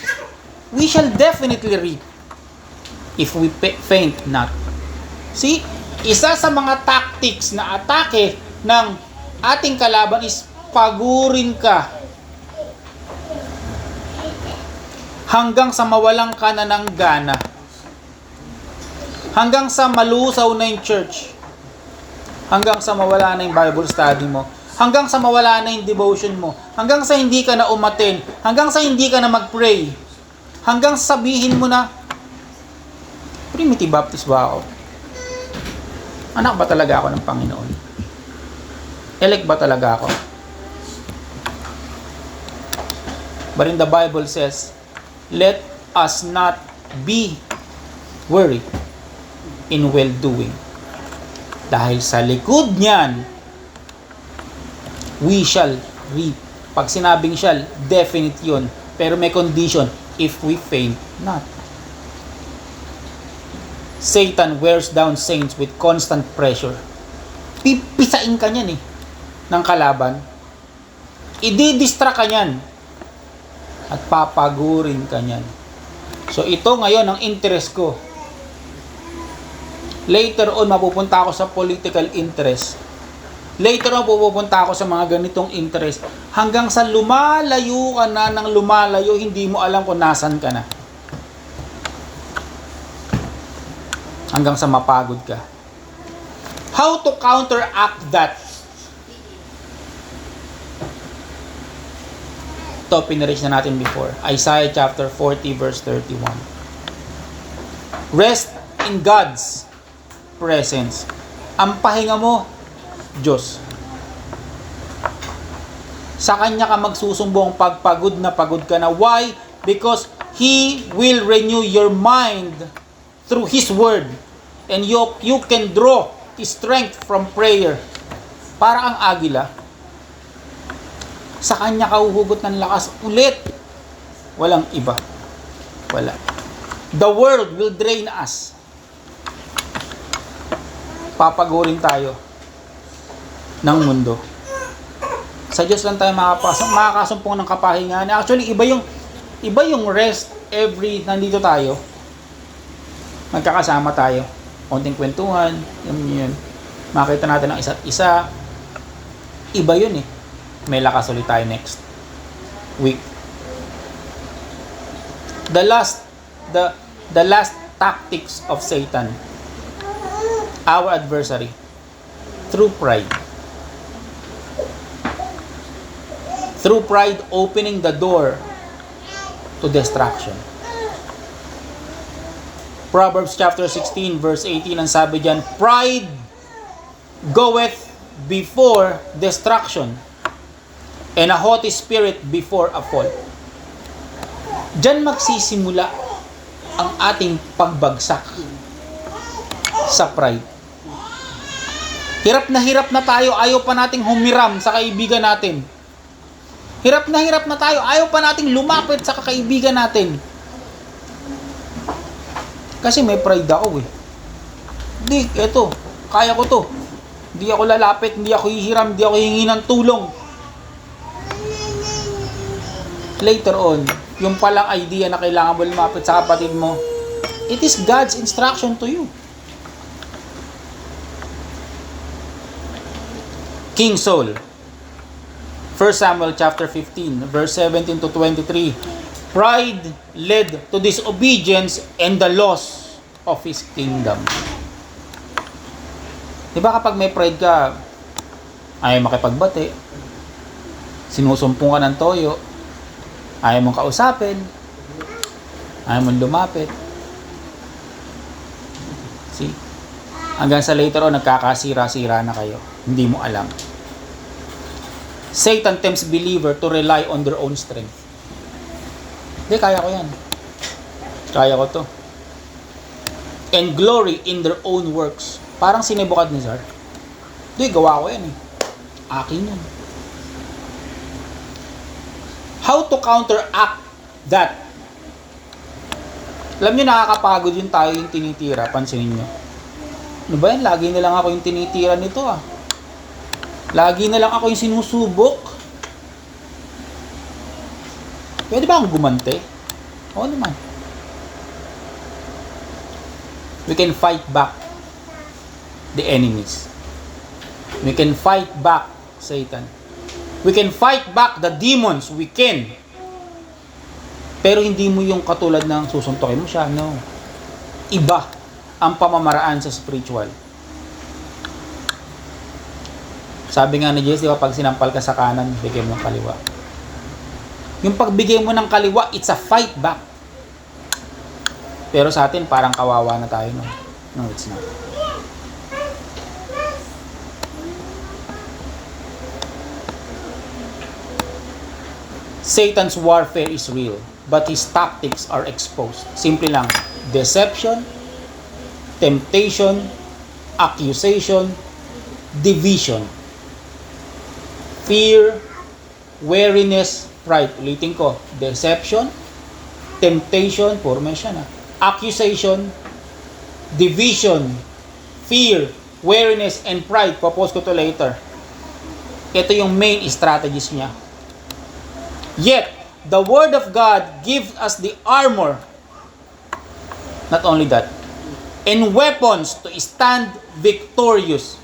We shall definitely reap if we faint not. See? Isa sa mga tactics na atake ng ating kalaban is pagurin ka hanggang sa mawalan ka na ng gana. Hanggang sa malusaw na yung church. Hanggang sa mawala na yung Bible study mo. Hanggang sa mawala na yung devotion mo. Hanggang sa hindi ka na umattend. Hanggang sa hindi ka na mag-pray. Hanggang sabihin mo na, Primitive Baptist ba ako? Anak ba talaga ako ng Panginoon? Elect ba talaga ako? But in the Bible says, let us not be weary in well-doing. Dahil sa likod niyan, we shall reap. Pag sinabing shall, definite yun. Pero may condition, if we faint not. Satan wears down saints with constant pressure. Pipisain ka niyan ng kalaban. Ididistra ka niyan. At papagurin ka niyan. So ito ngayon ang interest ko. Later on, mapupunta ako sa political interest. Later on, pupunta ako sa mga ganitong interest. Hanggang sa lumalayo ka na ng lumalayo, hindi mo alam kung nasan ka na. Hanggang sa mapagod ka. How to counteract that? Ito, pinarich na natin before. Isaiah chapter 40 verse 31. Rest in God's presence. Ang pahinga mo, Diyos. Sa Kanya ka magsusumbong pag pagod ka na. Why? Because He will renew your mind through His Word. And you can draw strength from prayer. Para ang agila. Sa Kanya ka uhugot ng lakas ulit. Walang iba. Wala. The world will drain us. Papagurin tayo ng mundo. Sa Diyos lang tayo makakasumpong ng kapahingan. Actually, iba yung rest every nandito tayo. Magkakasama tayo. Konting kwentuhan, yun. makita natin ang isa't isa, iba yun eh. May lakas ulit tayo next week. The last tactics of Satan, our adversary, through pride. Through pride, opening the door to destruction. Proverbs chapter 16 verse 18, ang sabi diyan, pride goeth before destruction, and a haughty spirit before a fall. Diyan magsisimula ang ating pagbagsak sa pride. Hirap na tayo, ayaw pa nating humiram sa kaibigan natin. Hirap na tayo, ayaw pa nating lumapit sa kakaibigan natin. Kasi may pride ako eh. Hindi, eto, kaya ko to. Hindi ako lalapit, hindi ako hihiram, hindi ako hihingi ng tulong. Later on, yung palang idea na kailangan mo lumapit sa kapatid mo, it is God's instruction to you. King Saul, 1 Samuel chapter 15, verse 17 to 23, pride led to disobedience and the loss of his kingdom. Diba kapag may pride ka, ayaw makipagbati, sinusumpong ka ng toyo, ayaw mong kausapin, ayaw mong lumapit. See? Hanggang sa later on, nagkakasira-sira na kayo. Hindi mo alam. Satan tempts believer to rely on their own strength. Hindi, kaya ko yan. Kaya ko to. And glory in their own works. Parang si Nebuchadnezzar. Hindi, gawa ko yan eh. Akin yan. How to counteract that? Alam nyo, nakakapagod yung tayo yung tinitira. Pansinin nyo. Ano ba yan? Lagi na lang ako yung tinitira nito ah. Lagi na lang ako yung sinusubok. Pwede ba akong gumante? Oo naman. We can fight back the enemies. We can fight back Satan. We can fight back the demons. We can. Pero hindi mo yung katulad ng susuntokin mo siya. No. Iba ang pamamaraan sa spiritual. Sabi nga ni Jesus, di ba, pag sinampal ka sa kanan, bigay mo ng kaliwa. Yung pagbigay mo ng kaliwa, it's a fight back. Pero sa atin, parang kawawa na tayo. No, no, it's not. Satan's warfare is real, but his tactics are exposed. Simple lang. Deception, temptation, accusation, division, fear, weariness, pride. Ulitin ko. Deception, temptation, puro man siya na. Accusation, division, fear, weariness, and pride. Popost ko to later. Ito yung main strategies niya. Yet, the Word of God gives us the armor. Not only that, and weapons to stand victorious.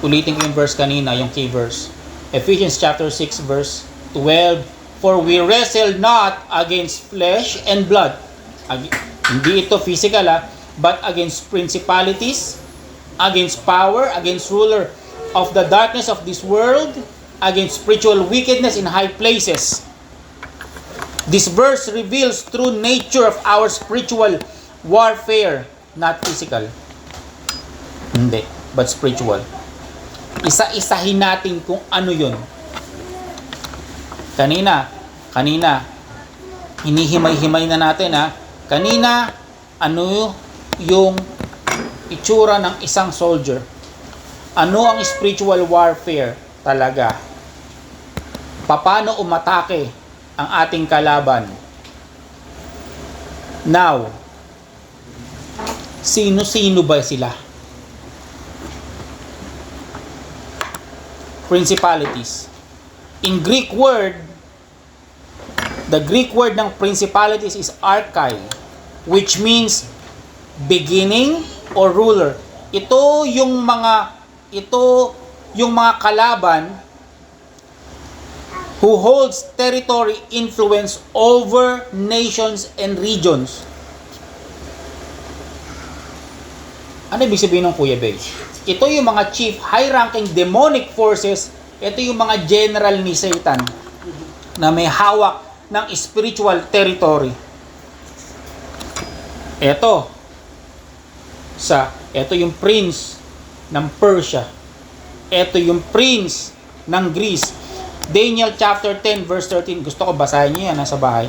Ulitin ko yung verse kanina, yung key verse. Ephesians chapter 6 verse 12. For we wrestle not against flesh and blood. Hindi ito physical but against principalities, against power, against ruler of the darkness of this world, against spiritual wickedness in high places. This verse reveals true nature of our spiritual warfare, not physical. Hindi, but spiritual. Isa-isahin natin kung ano yun. Kanina, hinihimay-himay na natin Kanina, ano yung itsura ng isang soldier? Ano ang spiritual warfare talaga? Paano umatake ang ating kalaban? Now, sino-sino ba sila? Principalities. In Greek word, the Greek word ng principalities is archai, which means beginning, or ruler. Ito yung mga kalaban who holds territory influence over nations and regions. Ano ibig sabihin ng Kuya Bay? Ito yung mga chief, high-ranking demonic forces. Ito yung mga general ni Satan na may hawak ng spiritual territory. Ito yung prince ng Persia. Ito yung prince ng Greece. Daniel chapter 10 verse 13. Gusto ko basahin niyo yan nasa bahay.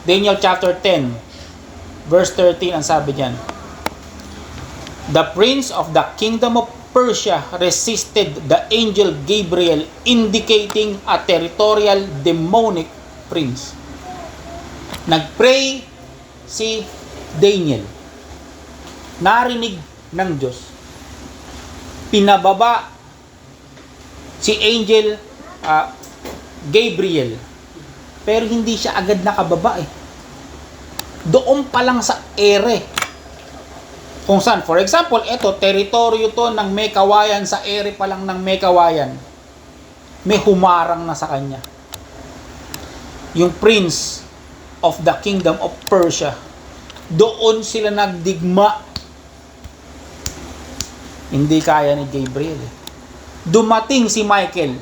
Daniel chapter 10 verse 13 ang sabi diyan. The prince of the kingdom of Persia resisted the angel Gabriel, indicating a territorial demonic prince. Nagpray si Daniel. Narinig ng Diyos. Pinababa si angel Gabriel. Pero hindi siya agad nakababa eh. Doon pa lang sa ere. Kung saan, for example, ito, teritoryo to ng may kawayan, sa ere pa lang ng may kawayan. May humarang na sa kanya. Yung prince of the kingdom of Persia. Doon sila nagdigma. Hindi kaya ni Gabriel. Dumating si Michael.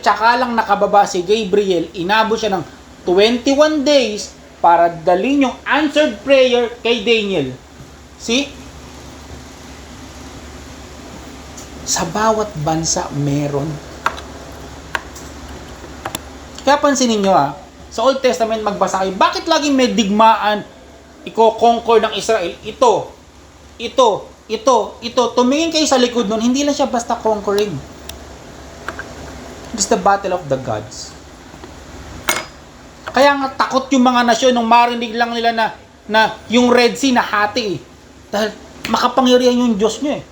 Tsaka lang nakababa si Gabriel. Inabot siya ng 21 days para dalhin yung answered prayer kay Daniel. See? Sa bawat bansa meron. Kaya pansinin nyo sa Old Testament magbasa kayo, bakit laging may digmaan iko-conquer ng Israel? Ito. Tumingin kayo sa likod nun, hindi lang siya basta conquering. It's the battle of the gods. Kaya nga takot yung mga nasyon nung marinig lang nila na yung Red Sea nahati eh. Dahil makapangyarihan yung Diyos nyo eh.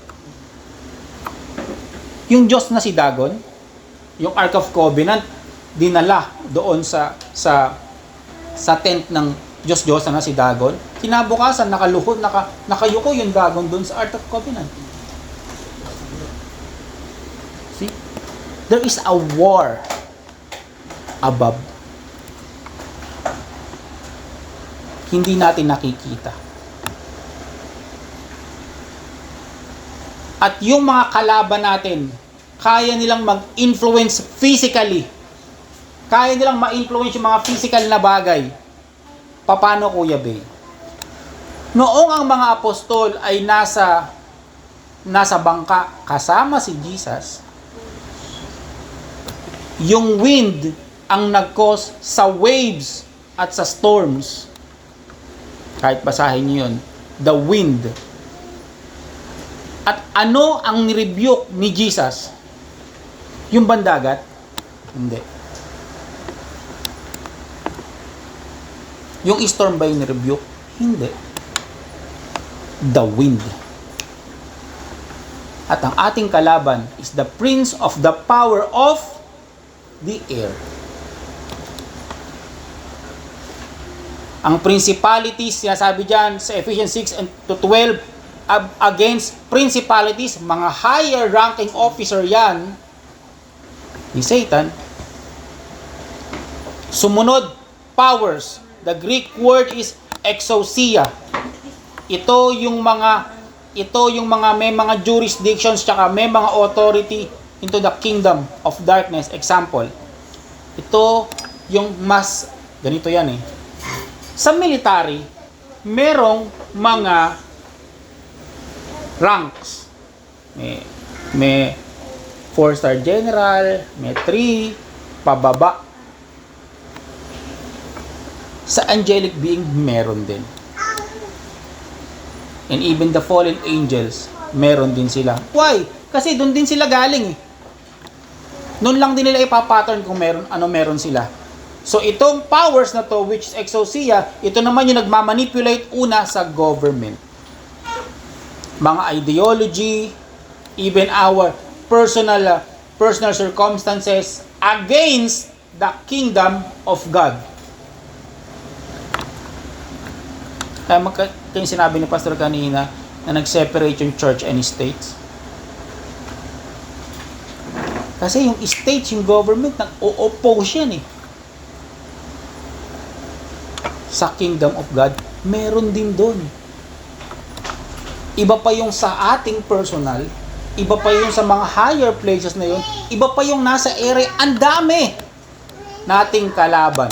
Yung Diyos na si Dagon, yung Ark of Covenant, dinala doon sa tent ng Diyos na si Dagon. Kinabukasan, nakaluhod, nakayuko yung Dagon doon sa Ark of Covenant. See? There is a war above. Hindi natin nakikita. At yung mga kalaban natin, kaya nilang mag-influence physically. Kaya nilang ma-influence yung mga physical na bagay. Paano, Kuya Bay? Noong ang mga apostol ay nasa bangka kasama si Jesus, yung wind ang nag-cause sa waves at sa storms. Kahit basahin niyo yun, the wind. At ano ang nirebuke ni Jesus? Yung bandagat? Hindi. Yung storm ba yung nirebuke? Hindi. The wind. At ang ating kalaban is the prince of the power of the air. Ang principalities, sinasabi dyan sa Ephesians 6 and to 12, against principalities, mga higher ranking officer yan, ni Satan. Sumunod, powers. The Greek word is exousia. Ito yung mga may mga jurisdictions tsaka may mga authority into the kingdom of darkness. Example, ito yung mas, ganito yan eh. Sa military, merong mga ranks. May 4-star general, may 3, pababa. Sa angelic being, meron din. And even the fallen angels, meron din sila. Why? Kasi doon din sila galing eh. Noon lang din nila ipapattern kung meron sila. So itong powers na to, which is exousia, ito naman yung nagmamanipulate una sa government. Mga ideology, even our personal circumstances against the kingdom of God. Kaya yung sinabi ni Pastor kanina na nag-separate yung church and states. Kasi yung states, yung government, nag-o-oppose yan eh. Sa kingdom of God, meron din doon. Iba pa yung sa ating personal, iba pa yung sa mga higher places na yun, iba pa yung nasa area, ang dami nating kalaban.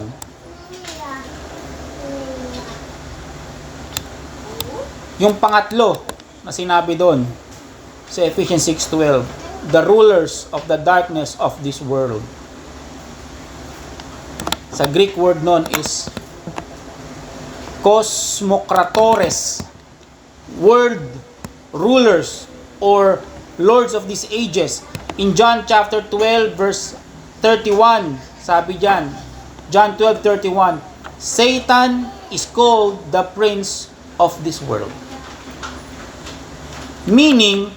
Yung pangatlo na sinabi doon sa Ephesians 6:12, the rulers of the darkness of this world. Sa Greek word nun is kosmokratores, world rulers or lords of these ages. In John chapter 12 verse 31, sabi diyan, John 12:31, Satan is called the prince of this world. Meaning,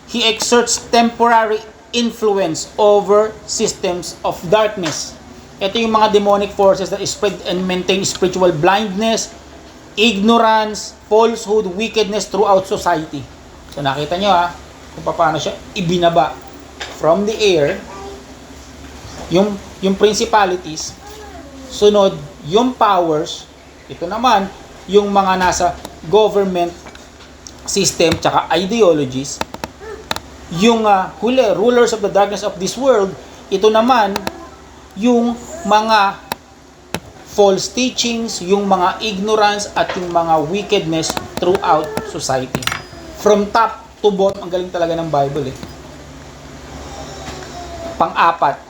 he exerts temporary influence over systems of darkness. Ito yung mga demonic forces that spread and maintain spiritual blindness, ignorance, falsehood, wickedness throughout society. So nakita nyo kung paano siya ibinaba from the air, yung principalities, sunod yung powers, ito naman yung mga nasa government system tsaka ideologies, yung rulers of the darkness of this world, ito naman yung mga false teachings, yung mga ignorance at yung mga wickedness throughout society. From top to bottom, ang galing talaga ng Bible eh. Pang-apat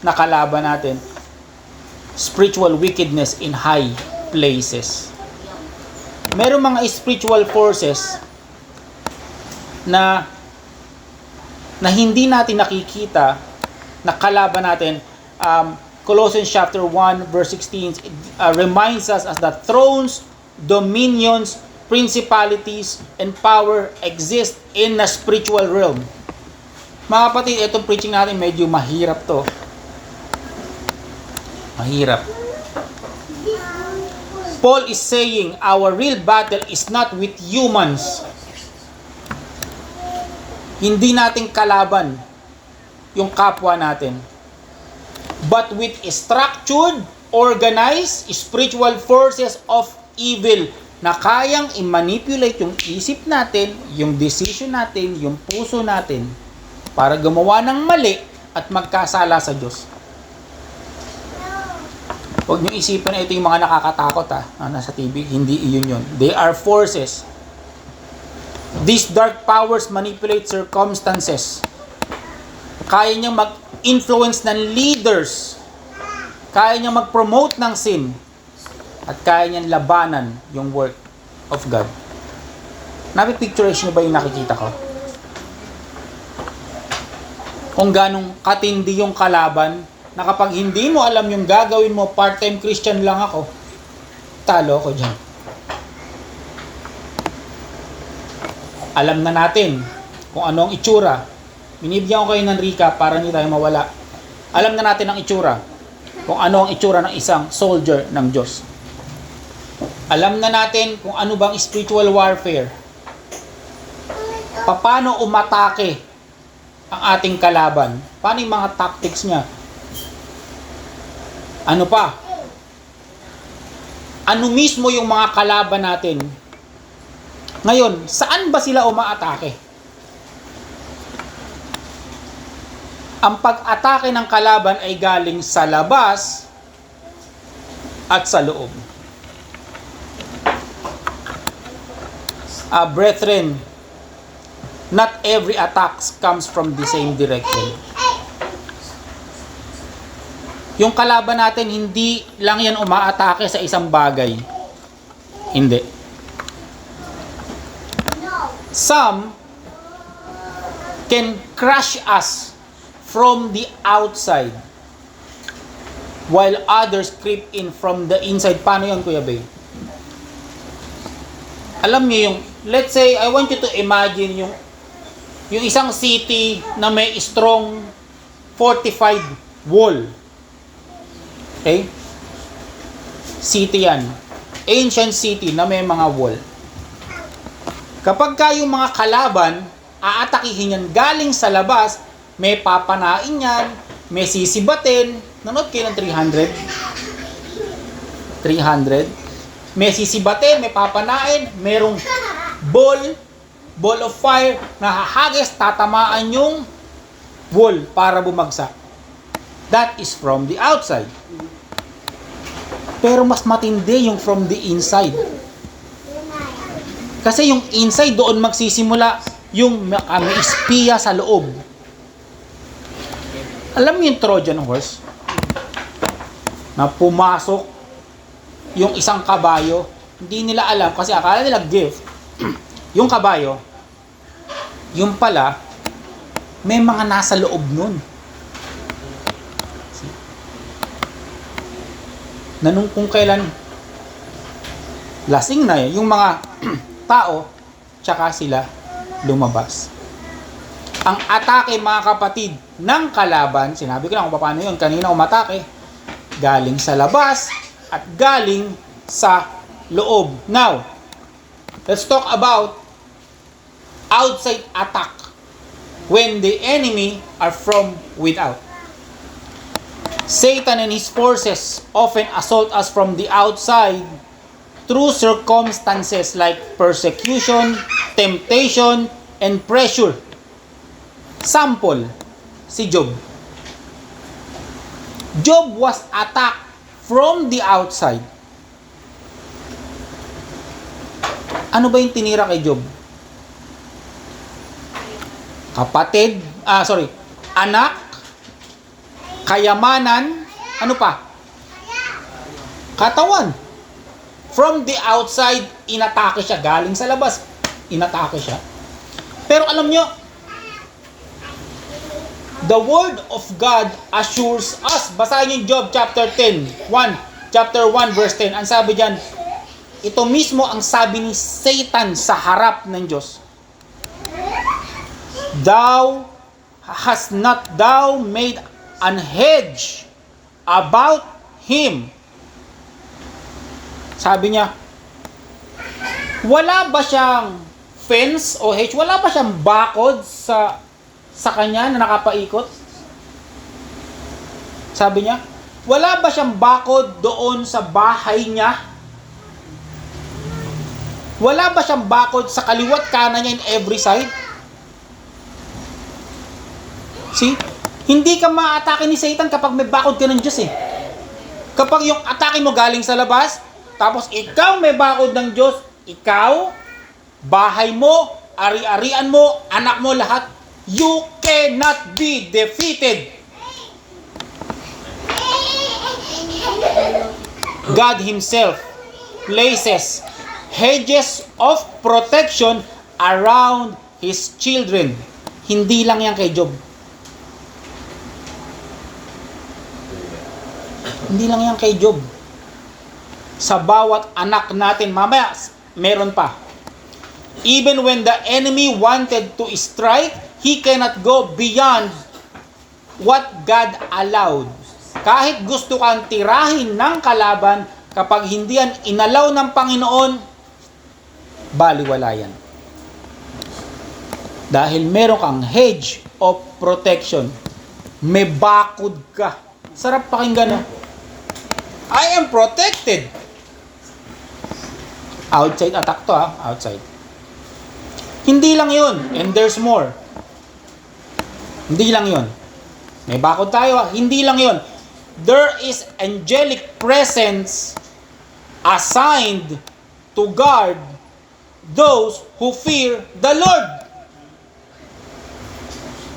na kalaban natin, spiritual wickedness in high places. Merong mga spiritual forces na hindi natin nakikita na kalaban natin. Colossians chapter 1 verse 16 reminds us as that thrones, dominions, principalities, and power exist in the spiritual realm. Mga kapatid, itong preaching natin medyo mahirap to. Mahirap. Paul is saying our real battle is not with humans. Hindi natin kalaban yung kapwa natin, but with structured, organized, spiritual forces of evil na kayang i-manipulate yung isip natin, yung decision natin, yung puso natin para gumawa ng mali at magkasala sa Diyos. Huwag nyo isipin na ito yung mga nakakatakot nasa TV. Hindi iyon yun. They are forces. These dark powers manipulate circumstances. Kaya niyang mag-influence ng leaders. Kaya niyang mag-promote ng sin. At kaya niyang labanan yung work of God. Napipicturation niyo ba yung nakikita ko? Kung ganong katindi yung kalaban, na kapag hindi mo alam yung gagawin mo, part-time Christian lang ako, talo ako dyan. Alam na natin kung ano ang itsura. Binibigyan ko kayo ng recap para hindi tayo mawala. Alam na natin ang itsura. Kung ano ang itsura ng isang soldier ng Diyos. Alam na natin kung ano bang spiritual warfare. Paano umatake ang ating kalaban. Paano yung mga tactics niya. Ano pa? Ano mismo yung mga kalaban natin? Ngayon, saan ba sila umaatake? Ang pag-atake ng kalaban ay galing sa labas at sa loob. Brethren, not every attack comes from the same direction. Yung kalaban natin, hindi lang yan umaatake sa isang bagay. Hindi. Some can crush us from the outside while others creep in from the inside. Paano yun, Kuya Bay? Alam niyo yung, let's say, I want you to imagine yung isang city na may strong fortified wall. Okay? City yan. ancient city na may mga wall. Kapag yung mga kalaban, aatakihin yan galing sa labas, may papanain yan, may sisibatin. Nanood kayo ng 300? 300? May sisibatin, may papanain, merong ball of fire na hahagis, tatamaan yung wall para bumagsak. That is from the outside. Pero mas matindi yung from the inside. Kasi yung inside doon magsisimula yung may espiya sa loob. Alam mo yung Trojan horse? Na pumasok yung isang kabayo. Hindi nila alam kasi akala nila gift. Yung kabayo, yung pala, may mga nasa loob nun. Na nung kung kailan lasing na yung mga tao, tsaka sila lumabas. Ang atake, mga kapatid, ng kalaban, sinabi ko lang kung paano yun, kanina umatake, galing sa labas at galing sa loob. Now, let's talk about outside attack when the enemy are from without. Satan and his forces often assault us from the outside through circumstances like persecution, temptation, and pressure. Sample, si Job. Job was attacked from the outside. Ano ba yung tinira kay Job? Anak, kayamanan, ano pa? Katawan. From the outside, inatake siya. Galing sa labas, inatake siya. Pero alam nyo, the word of God assures us. Basahin yung Job chapter 1 verse 10. Ang sabi diyan, ito mismo ang sabi ni Satan sa harap ng Diyos. Hast not thou made an hedge about him? Sabi niya, wala ba siyang fence o hedge? Wala ba siyang bakod sa kanya na nakapaikot? Sabi niya, wala ba siyang bakod doon sa bahay niya? Wala ba siyang bakod sa kaliwat kanan niya in every side? See? Hindi ka ma-atake ni Satan kapag may bakod ka ng Diyos eh. Kapag yung atake mo galing sa labas, tapos ikaw may bakod ng Diyos, ikaw, bahay mo, ari-arian mo, anak mo, lahat, you cannot be defeated. God Himself places hedges of protection around His children. Hindi lang yan kay Job. Hindi lang yan kay Job. Sa bawat anak natin, mamaya, meron pa. Even when the enemy wanted to strike, he cannot go beyond what God allowed. Kahit gusto kang tirahin ng kalaban, kapag hindi yan inalaw ng Panginoon, baliwala yan. Dahil meron kang hedge of protection. May bakod ka. Sarap pakinggan, no? I am protected. Outside attack to, outside. Hindi lang yun. And there's more. Hindi lang yun. May bakod tayo, Hindi lang yun. There is angelic presence assigned to guard those who fear the Lord.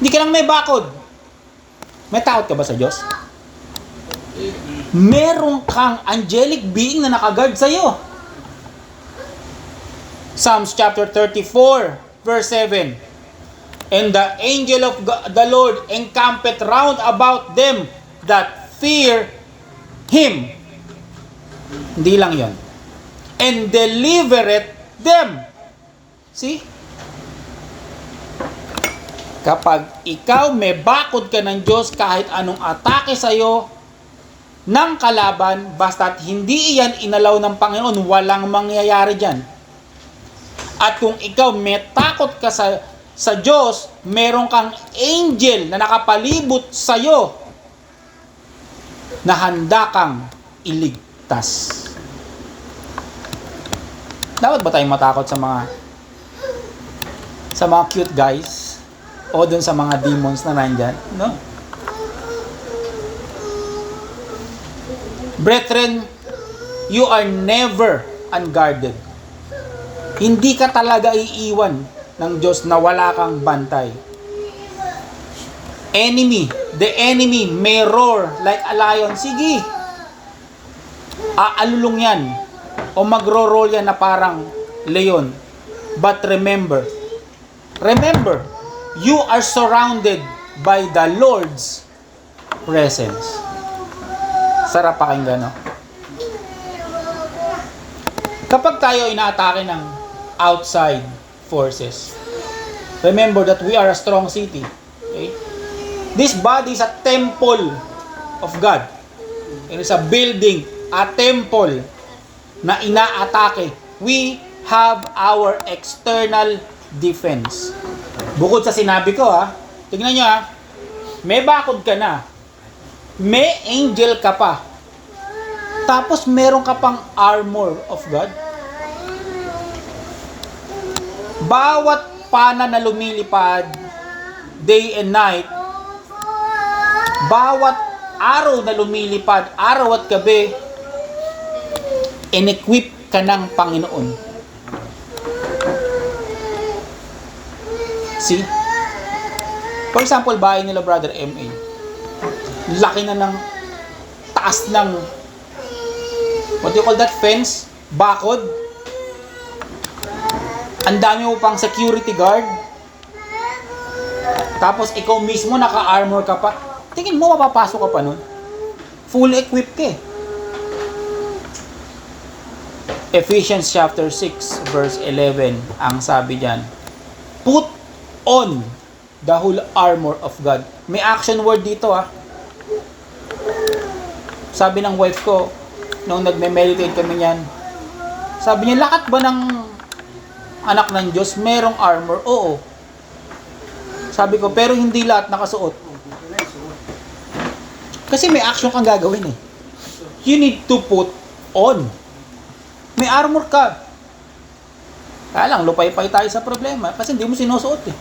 Hindi ka lang may bakod. May takot ka ba sa Diyos? Meron kang angelic being na nakaguard sa'yo. Psalms chapter 34, verse 7. And the angel of the Lord encampeth round about them that fear Him. Hindi lang yon. And delivereth them. See? Kapag ikaw may bakod ka ng Diyos, kahit anong atake sa'yo, ng kalaban, basta't hindi iyan inalaw ng Panginoon, walang mangyayari dyan. At kung ikaw may takot ka sa Diyos, meron kang angel na nakapalibot sa'yo na handa kang iligtas. Dapat ba tayong matakot sa mga cute guys o dun sa mga demons na nandyan? No? Brethren, you are never unguarded. Hindi ka talaga iiwan ng Diyos na wala kang bantay. The enemy may roar like a lion. Sige, aalulong yan o magro-roll yan na parang leon. But remember, you are surrounded by the Lord's presence. Sarap pakinggan, no? Kapag tayo inaatake ng outside forces, remember that we are a strong city. Okay? This body is a temple of God. It is a building, a temple na inaatake. We have our external defense. Bukod sa sinabi ko, tingnan nyo, may bakod ka na. May angel ka pa. Tapos meron ka pang armor of God. Bawat pana na lumilipad, day and night, bawat araw na lumilipad, araw at gabi, in-equip ka ng Panginoon. See? For example, bahay nila Brother M.A. Laki na ng taas ng what do you call that? Fence? Bakod? Ang dami mo pang security guard. Tapos ikaw mismo naka-armor ka pa. Tingin mo mapapasok ka pa nun? Full equipped ka eh. Ephesians chapter 6 verse 11 ang sabi diyan. Put on the whole armor of God. May action word dito Sabi ng wife ko, nung nagme-meditate kami niyan, sabi niya, lahat ba ng anak ng Diyos merong armor? Oo. Sabi ko, pero hindi lahat nakasuot. Kasi may action kang gagawin eh. You need to put on. May armor ka. Kaya lang, lupay-pay tayo sa problema kasi hindi mo sinusuot eh.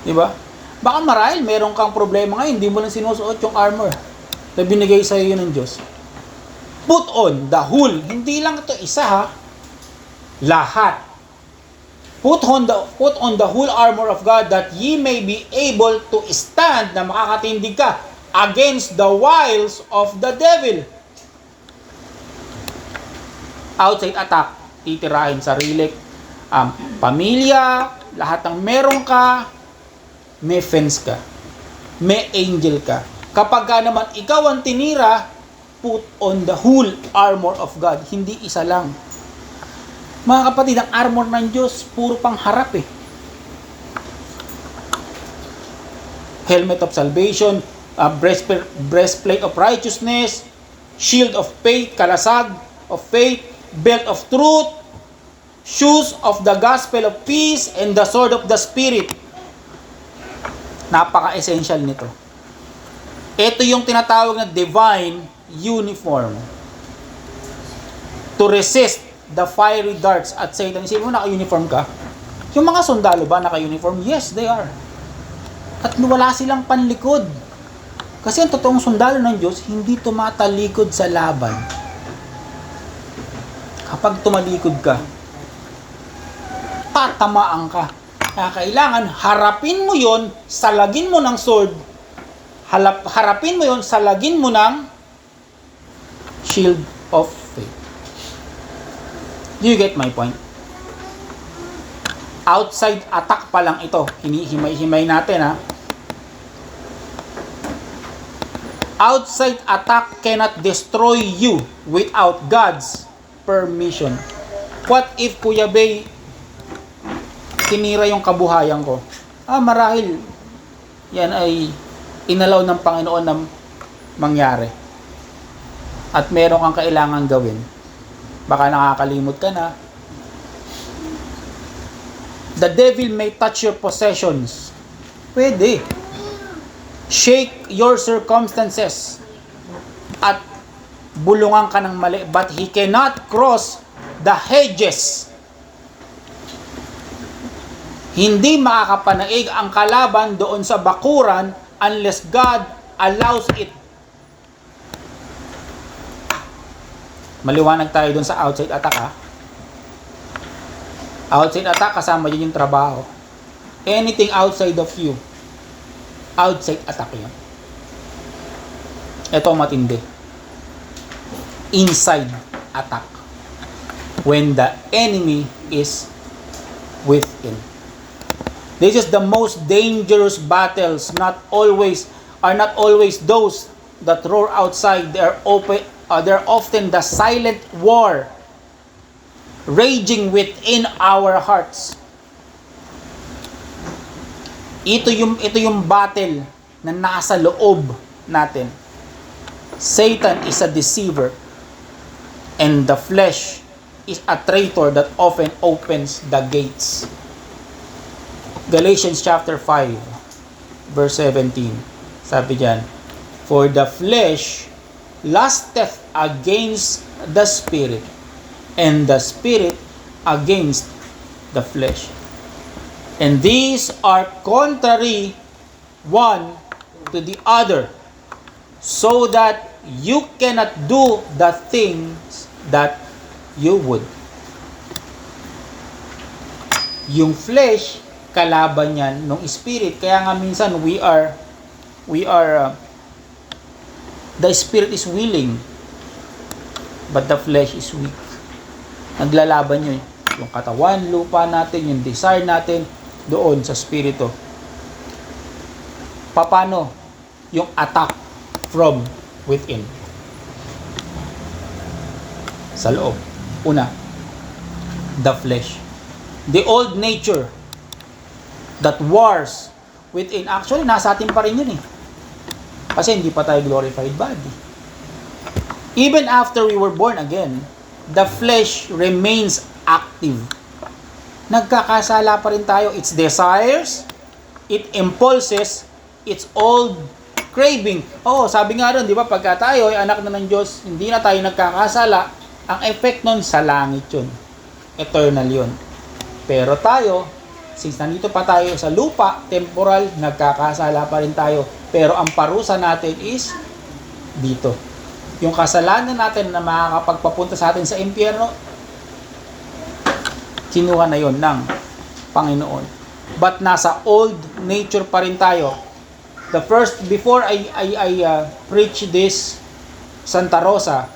Diba? Baka marahil meron kang problema ngayon, hindi mo lang sinusuot yung armor na binigay sa iyo ng Diyos. Put on the whole. Hindi lang ito isa lahat. Put on the whole armor of God that ye may be able to stand, na makakatindig ka against the wiles of the devil. Outside attack, titirahin sarili, pamilya, lahat ng meron ka, may fence ka, may angel ka. Kapag ka naman ikaw ang tinira, put on the whole armor of God. Hindi isa lang. Mga kapatid, ang armor ng Diyos, puro pang harap eh. Helmet of salvation, breastplate of righteousness, shield of faith, kalasag of faith, belt of truth, shoes of the gospel of peace, and the sword of the Spirit. Napaka-essential nito. Ito yung tinatawag na divine uniform. To resist the fiery darts at Satan. Isipin mo, naka-uniform ka? Yung mga sundalo ba naka-uniform? Yes, they are. At wala silang panlikod. Kasi ang totoong sundalo ng Diyos, hindi tumatalikod sa laban. Kapag tumalikod ka, tatamaan ka. Kaya kailangan harapin mo yon, salagin mo ng sword, harapin mo yon, salagin mo ng shield of faith. Do you get my point? Outside attack pa lang ito. Hinihimay-himay natin Outside attack cannot destroy you without God's permission. What if Kuya Bay tinira yung kabuhayan ko? Marahil yan ay inalaw ng Panginoon na mangyari. At meron kang kailangan gawin. Baka nakakalimot ka na. The devil may touch your possessions. Pwede. Shake your circumstances. At bulungan ka ng mali. But he cannot cross the hedges. Hindi makakapanaig ang kalaban doon sa bakuran unless God allows it. Maliwanag tayo doon sa outside attack, ha? Outside attack, kasama yun yung trabaho. Anything outside of you, outside attack yun. Ito matindi. Inside attack. When the enemy is within. This is the most dangerous battles. Are not always those that roar outside. They're often the silent war raging within our hearts. Ito yung battle na nasa loob natin. Satan is a deceiver, and the flesh is a traitor that often opens the gates. Galatians chapter 5 verse 17. Sabi diyan, for the flesh lusteth against the spirit, and the spirit against the flesh. And these are contrary one to the other, so that you cannot do the things that you would. Yung flesh, kalaban yan ng spirit. Kaya nga minsan the spirit is willing, but the flesh is weak. Naglalaban yun. Yung katawan, lupa natin, yung desire natin, doon sa spirito. Paano yung attack from within? Sa loob. Una, the flesh. The old nature that wars within. Actually, nasa atin pa rin yun eh. Kasi hindi pa tayo glorified body. Even after we were born again, the flesh remains active. Nagkakasala pa rin tayo. Its desires, its impulses, its old craving. Sabi nga rin, di ba, pagka tayo ay anak na ng Diyos, hindi na tayo nagkakasala, ang effect nun sa langit yun. Eternal yun. Pero tayo, since nandito pa tayo sa lupa, temporal, nagkakasala pa rin tayo. Pero ang parusa natin is dito. Yung kasalanan natin na makakapagpapunta sa atin sa impyerno, kinuha na yon ng Panginoon. But nasa old nature pa rin tayo. Before I preach this Santa Rosa,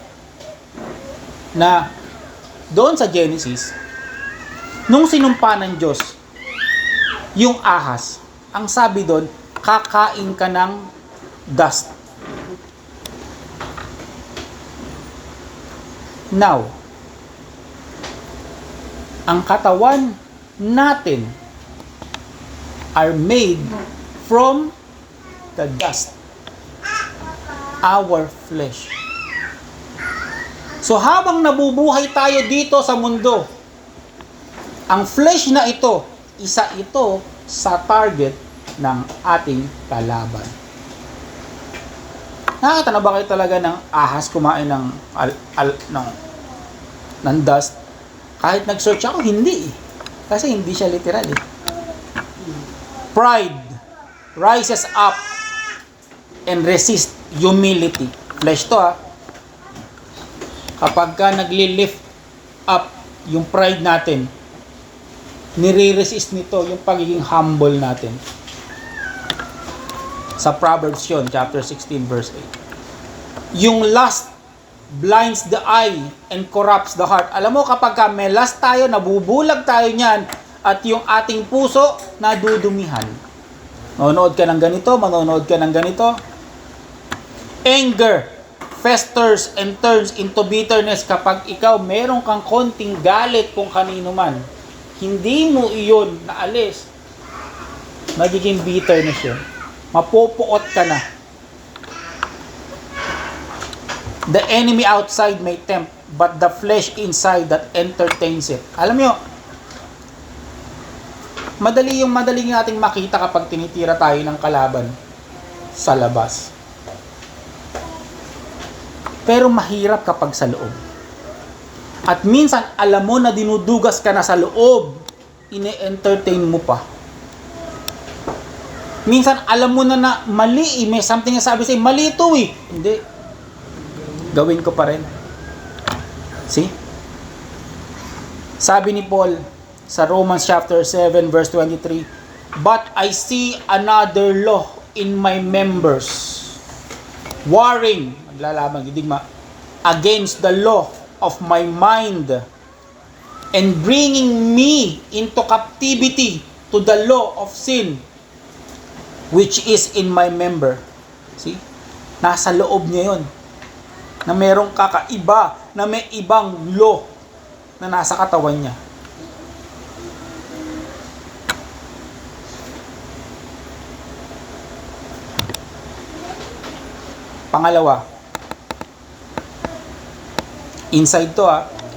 na doon sa Genesis, nung sinumpa ng Diyos yung ahas, ang sabi doon, kakain ka ng dust. Now, ang katawan natin are made from the dust. Our flesh. So habang nabubuhay tayo dito sa mundo, ang flesh na ito, isa ito sa target ng ating kalaban. Nakakita na ba kayo talaga ng ahas kumain ng dust? Kahit nag-search ako, hindi eh. Kasi hindi siya literal eh. Pride rises up and resist humility. Flesh to Kapag ka nagli-lift up yung pride natin, nire-resist nito yung pagiging humble natin. Sa Proverbs yun, chapter 16, verse 8. Yung lust blinds the eye and corrupts the heart. Alam mo, kapag ka may lust tayo, nabubulag tayo niyan, at yung ating puso, nadudumihan. Manonood ka ng ganito, manonood ka ng ganito. Anger festers and turns into bitterness. Kapag ikaw meron kang konting galit kung kanino man, hindi mo iyon naalis, magiging bitterness yun. Mapupuot ka na. The enemy outside may tempt, but the flesh inside that entertains it. Alam nyo, madali ating makita kapag tinitira tayo ng kalaban sa labas. Pero mahirap kapag sa loob. At minsan, alam mo na dinudugas ka na sa loob, ine-entertain mo pa. Minsan, alam mo na mali, may something na sabi sa'yo, mali ito eh. Hindi. Gawin ko pa rin. See? Sabi ni Paul sa Romans chapter 7 verse 23, "But I see another law in my members, warring," maglalaban, digma, "against the law of my mind, and bringing me into captivity to the law of sin, which is in my member." See? Nasa loob niya yun. Na merong kakaiba, na may ibang law na nasa katawan niya. Pangalawa, inside to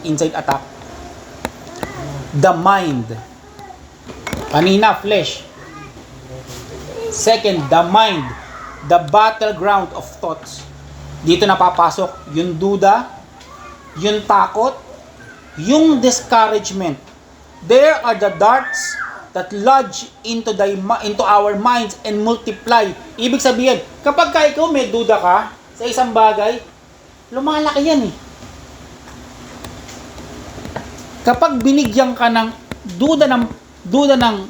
inside attack. The mind. Kanina, flesh. Second, the mind. The battleground of thoughts. Dito napapasok yung duda, yung takot, yung discouragement. There are the darts that lodge into our minds and multiply. Ibig sabihin, kapag ikaw may duda ka sa isang bagay, lumalaki yan eh. Kapag binigyan ka ng duda ng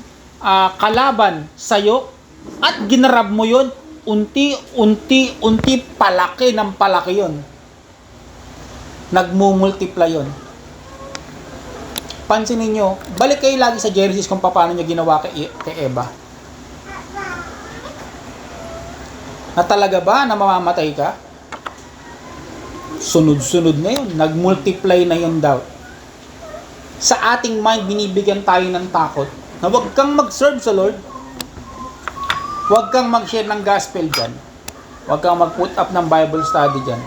kalaban sa'yo at ginarab mo yun, unti, palaki ng palaki yun. Nagmumultiply yun. Pansinin nyo, balik kayo lagi sa Genesis kung paano niya ginawa kay Eva. Na talaga ba na mamamatay ka? Sunod-sunod na yun. Nagmultiply na yung doubt. Sa ating mind, binibigyan tayo ng takot na huwag kang mag-serve sa Lord. Huwag kang mag-share ng gospel dyan. Huwag kang mag-put up ng Bible study dyan.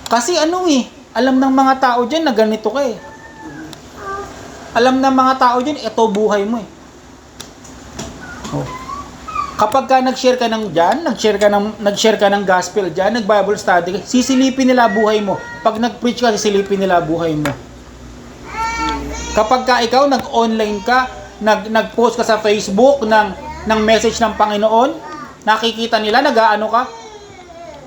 Kasi alam ng mga tao dyan na ganito ka eh. Alam ng mga tao dyan, ito buhay mo eh. Oh. Kapag ka nag-share ka ng dyan, nag-share ka ng gospel dyan, nag-Bible study, sisilipin nila buhay mo. Pag nag-preach ka, sisilipin nila buhay mo. Kapag ka ikaw, nag-online ka, nag-post ka sa Facebook ng message ng Panginoon, nakikita nila, nag-aano ka,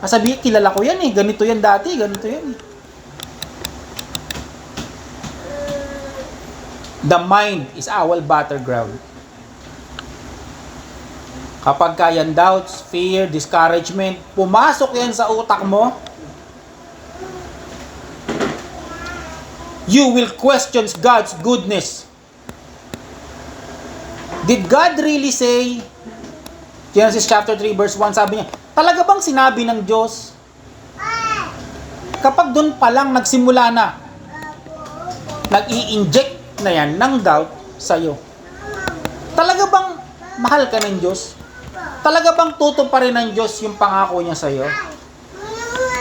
sabi, kilala ko yan eh, ganito yan dati, ganito yan eh. The mind is our battleground. Kapag kayan doubts, fear, discouragement, pumasok yan sa utak mo, you will question God's goodness. Did God really say, Genesis chapter 3 verse 1, sabi niya, talaga bang sinabi ng Diyos? Kapag doon pa lang nagsimula na, nag-i-inject na yan ng doubt sa'yo. Talaga bang mahal ka ng Diyos? Talaga bang tutuparin ng Diyos yung pangako niya sa'yo?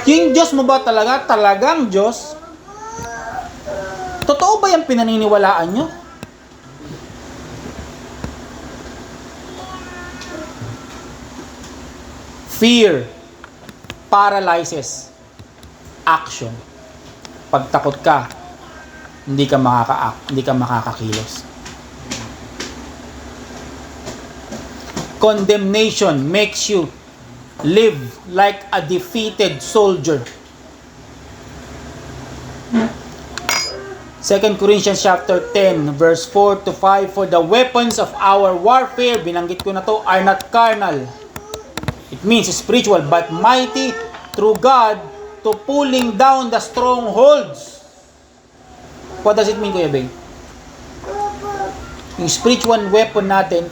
Yung Diyos mo ba talagang Diyos? Totoo ba yung pinaniniwalaan nyo? Fear paralyzes action. Pag takot ka, hindi ka makakakilos. Condemnation makes you live like a defeated soldier. 2 Corinthians chapter 10 verse 4 to 5, for the weapons of our warfare, binanggit ko na to, are not carnal. It means spiritual, but mighty through God to pulling down the strongholds. What does it mean, Kuya Beng? Yung spiritual weapon natin,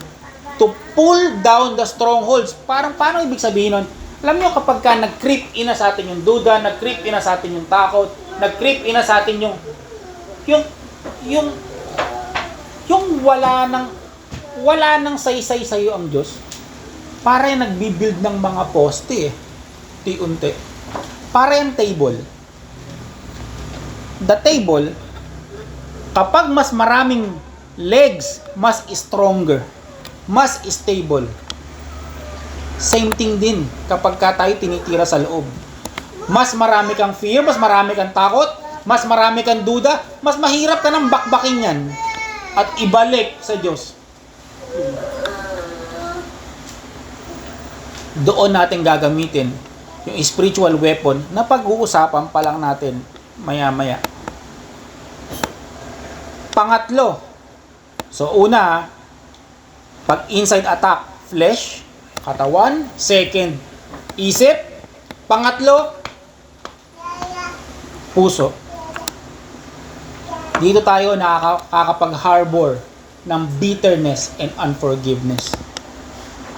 to pull down the strongholds. Paano ibig sabihin nun? Alam nyo, kapag ka nag-creep ina sa atin yung duda, nag-creep ina sa atin yung takot, nag-creep ina sa atin yung wala nang saysay sa'yo ang Diyos, para yung nagbibuild ng mga poste eh. Unti-unti. Para yung table. The table, kapag mas maraming legs, mas stronger, mas stable. Same thing din kapag ka tayo tinitira sa loob. Mas marami kang fear, mas marami kang takot, mas marami kang duda, mas mahirap ka ng bakbakin yan at ibalik sa Diyos. Doon natin gagamitin yung spiritual weapon na pag-uusapan pa lang natin maya-maya. Pangatlo, so una, pag inside attack, flesh, katawan. Second, isip. Pangatlo, puso. Dito tayo nakakapag-harbor ng bitterness and unforgiveness.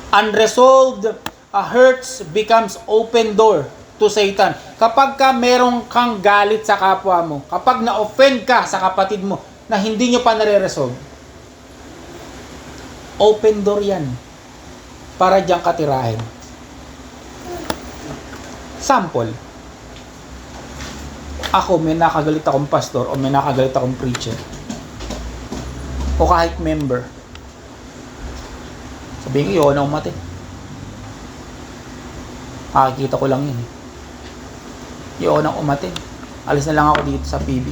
Unresolved hurts becomes open door to Satan. Kapag ka merong kang galit sa kapwa mo, kapag na-offend ka sa kapatid mo na hindi nyo pa nare-resolve, open door yan para diyang katirahin. Sample, ako may nakagalit akong pastor o may nakagalit akong preacher o kahit member, sabihin ko, yun na umati. Nakikita ko lang yun. Yun ang umatin. Alis na lang ako dito sa PB.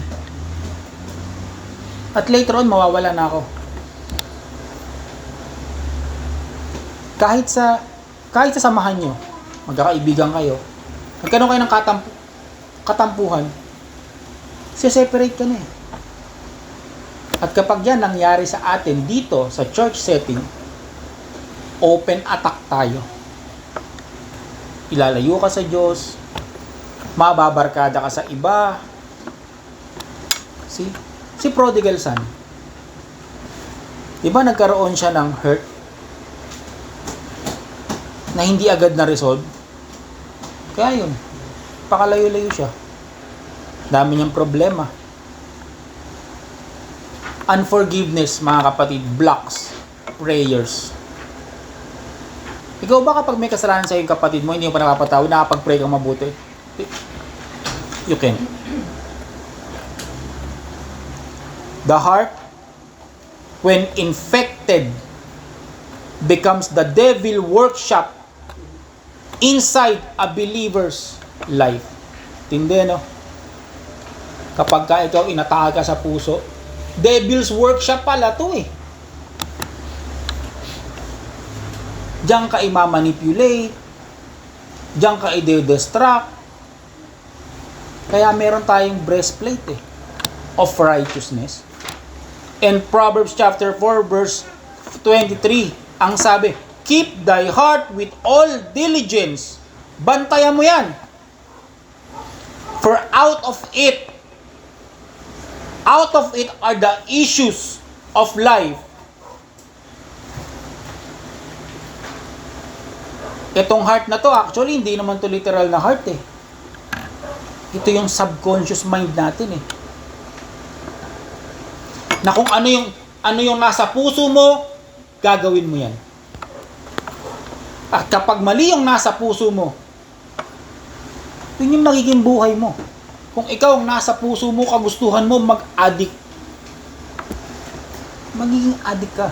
At later on, mawawala na ako. Kahit sa samahan nyo, magkakaibigan kayo, magkaroon kayo ng katampuhan, separate ka na eh. At kapag yan nangyari sa atin dito, sa church setting, open attack tayo. Ilalayo ka sa Diyos, mababarkada ka sa iba. Si prodigal son, di ba nagkaroon siya ng hurt na hindi agad na resolve? Kaya yun, pakalayo-layo siya. Dami niyang problema. Unforgiveness, mga kapatid, blocks prayers. Ikaw ba kapag may kasalanan sa iyong kapatid mo, hindi mo pa nakapatawad, nakapag-pray kang mabuti? You can. The heart, when infected, becomes the devil workshop inside a believer's life. Tindi, no? Kapag ka ikaw inatake ka sa puso, devil's workshop pala to eh. Diyan ka i-manipulate, diyan ka i-distract. Kaya meron tayong breastplate eh, of righteousness. And Proverbs chapter 4 verse 23, ang sabi, keep thy heart with all diligence. Bantayan mo yan. For out of it are the issues of life. Itong heart na to, actually, hindi naman to literal na heart eh. Ito yung subconscious mind natin eh. Na kung ano yung nasa puso mo, gagawin mo yan. At kapag mali yung nasa puso mo, yun yung magiging buhay mo. Kung ikaw ang nasa puso mo, kagustuhan mo mag-addict, magiging addict ka.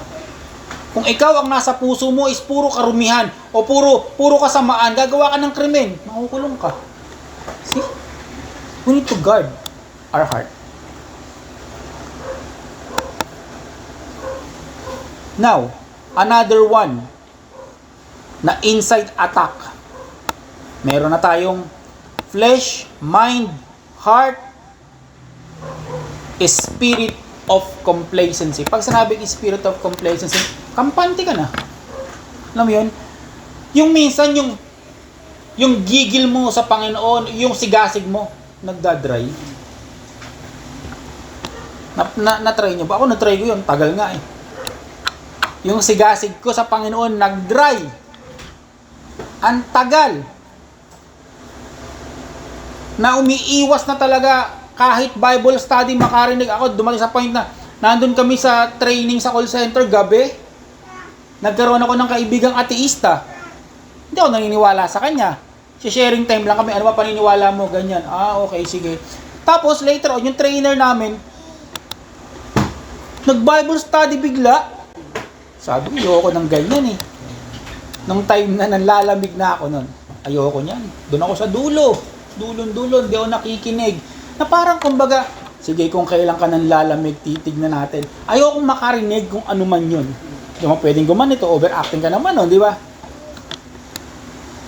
Kung ikaw ang nasa puso mo is puro karumihan o puro kasamaan, gagawa ka ng krimen, makukulong ka. See? We need to guard our heart. Now, another one na inside attack. Meron na tayong flesh, mind, heart, spirit of complacency. Pag sinabing spirit of complacency, kampante ka na. Alam mo yun? Yung minsan, yung gigil mo sa Panginoon, yung sigasig mo, nagdadry. Na-try nyo ba? Ako na-try ko yun. Tagal nga eh. Yung sigasig ko sa Panginoon, nag-dry. Ang tagal. Na umiiwas na talaga kahit Bible study makarinig ako. Dumating sa point na nandun kami sa training sa call center gabi. Nagkaroon ako ng kaibigang ateista. Hindi ako naniniwala sa kanya. sharing time lang kami. Ano ba paniniwala mo? Ganyan. Ah, okay, sige. Tapos, later on, yung trainer namin, nag-Bible study bigla. Sabi ko, ayoko ng ganyan eh. Nung time na nanlalamig na ako nun, ayoko niyan. Doon ako sa dulo. Dulo, hindi ako nakikinig. Na parang, kumbaga, sige, kung kailan ka nanlalamig, titignan natin. Ayokong makarinig kung ano man yun. Hindi mo pwedeng gumanito, overacting ka naman, no, di ba?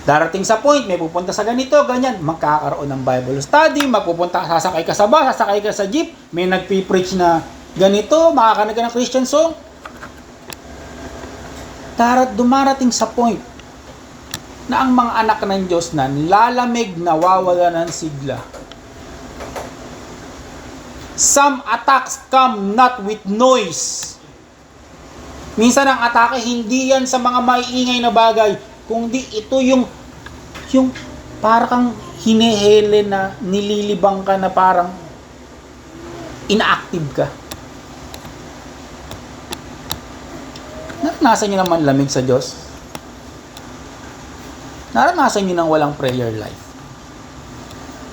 Darating sa point, may pupunta sa ganito, ganyan, magkakaroon ng Bible study, sasakay ka sa bus, sasakay ka sa jeep, may nagpipreach na ganito, makakanig ka ng Christian song. Dumarating sa point na ang mga anak ng Diyos na lalamig, nawawala ng sigla. Some attacks come not with noise. Minsan ang atake hindi yan sa mga maiingay na bagay, kundi ito yung parang kang hinehele na nililibang ka na parang inactive ka. Naranasan nyo naman lamig sa Diyos? Naranasan nyo ng walang prayer life?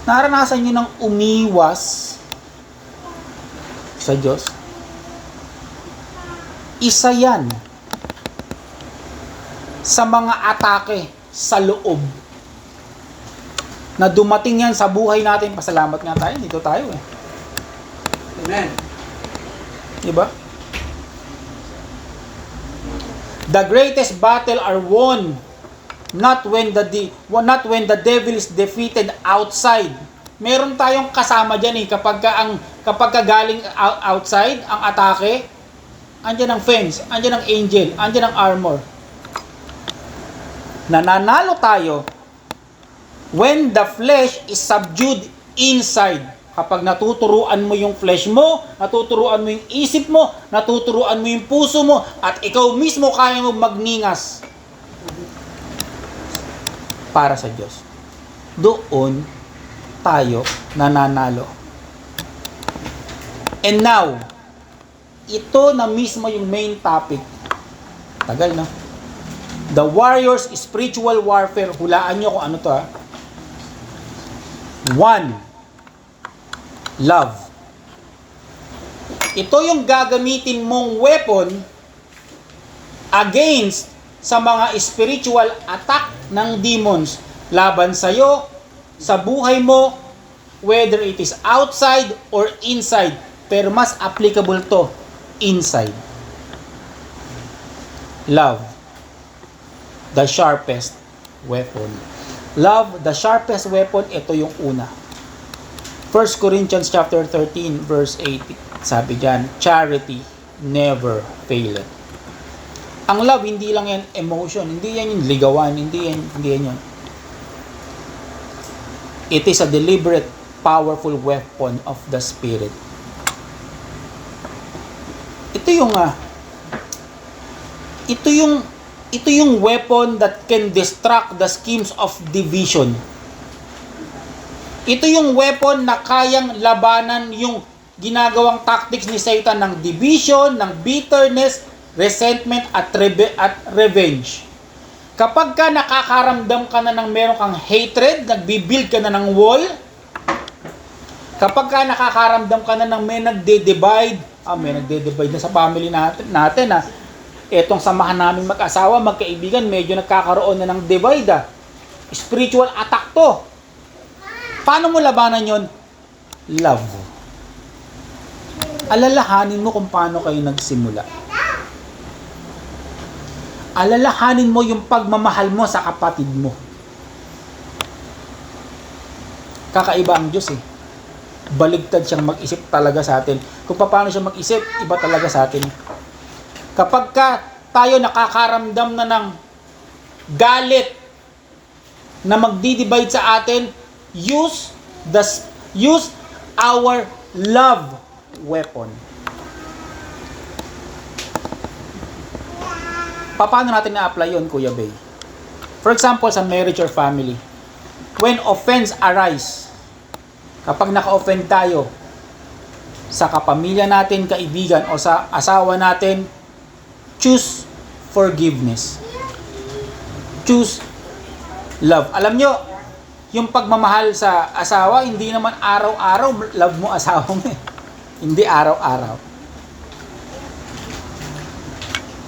Naranasan nyo ng umiwas sa Diyos? Isa yan sa mga atake sa loob na dumating yan sa buhay natin. Pasalamat nga tayo, dito tayo eh. Amen. Diba? The greatest battle are won not when the devil is defeated outside. Meron tayong kasama diyan eh kapag ka galing outside ang atake, andiyan ang fence, andiyan ang angel, andiyan ang armor. Nananalo tayo when the flesh is subdued inside. Kapag natuturuan mo yung flesh mo, natuturuan mo yung isip mo, natuturuan mo yung puso mo, at ikaw mismo kaya mo magningas para sa Diyos. Doon tayo nananalo. And now, ito na mismo yung main topic. Tagal na. The warrior's spiritual warfare. Hulaan nyo kung ano to ha. 1. Love. Ito yung gagamitin mong weapon against sa mga spiritual attack ng demons laban sa'yo, sa buhay mo, whether it is outside or inside. Pero mas applicable to inside. Love. The sharpest weapon. Love, the sharpest weapon, ito yung una. 1 Corinthians chapter 13 verse 8, sabi diyan, charity never faileth. Ang love hindi lang yan emotion, hindi yan yung ligawan, hindi yan yun. It is a deliberate, powerful weapon of the spirit. Ito yung weapon that can distract the schemes of division. Ito yung weapon na kayang labanan yung ginagawang tactics ni Satan ng division, ng bitterness, resentment, at revenge. Kapag ka nakakaramdam ka na ng meron kang hatred, nagbibuild ka na ng wall, kapag ka nakakaramdam ka na ng may nagde-divide na sa family natin etong samahan namin mag-asawa, magkaibigan, medyo nagkakaroon na ng divide Spiritual attack to. Paano mo labanan yon? Love. Alalahanin mo kung paano kayo nagsimula. Alalahanin mo yung pagmamahal mo sa kapatid mo. Kakaiba ang Diyos eh. Baligtad siyang mag-isip talaga sa atin. Kung paano siya mag-isip, iba talaga sa atin. Kapag tayo nakakaramdam na ng galit na magdi-divide sa atin, use our love weapon. Paano natin na-apply yun, Kuya Bay? For example, sa marriage or family, when offense arise, kapag naka-offend tayo sa kapamilya natin, kaibigan, o sa asawa natin, choose forgiveness. Choose love. Alam nyo, Yung pagmamahal sa asawa, hindi naman araw-araw love mo asawa mo eh. Hindi araw-araw.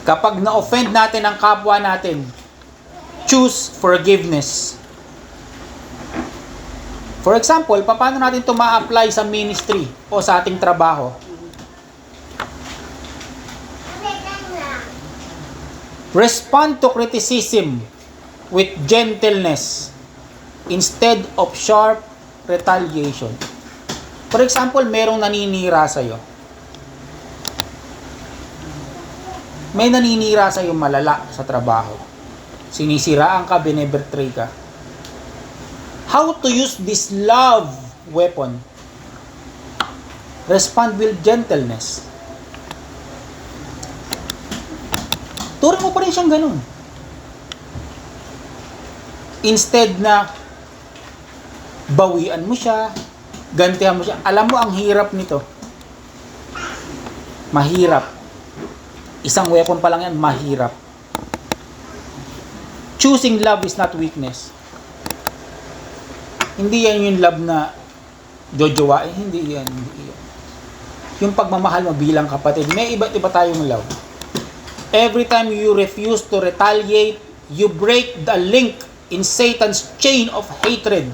Kapag na-offend natin ang kapwa natin, choose forgiveness. For example, paano natin ito ma-apply sa ministry o sa ating trabaho? Respond to criticism with gentleness instead of sharp retaliation. For example, merong naninira sa'yo. May naninira sa'yo malala sa trabaho. Sinisiraan ka, binebetray ka. How to use this love weapon? Respond with gentleness. Turing mo pa rin siyang ganun. Instead na bawian mo siya, gantihan mo siya. Alam mo, ang hirap nito. Mahirap. Isang weapon pa lang yan, mahirap. Choosing love is not weakness. Hindi yan yung love na jojowain. Hindi yan. Yung pagmamahal mo bilang kapatid. May iba't iba tayong love. Every time you refuse to retaliate, you break the link in Satan's chain of hatred.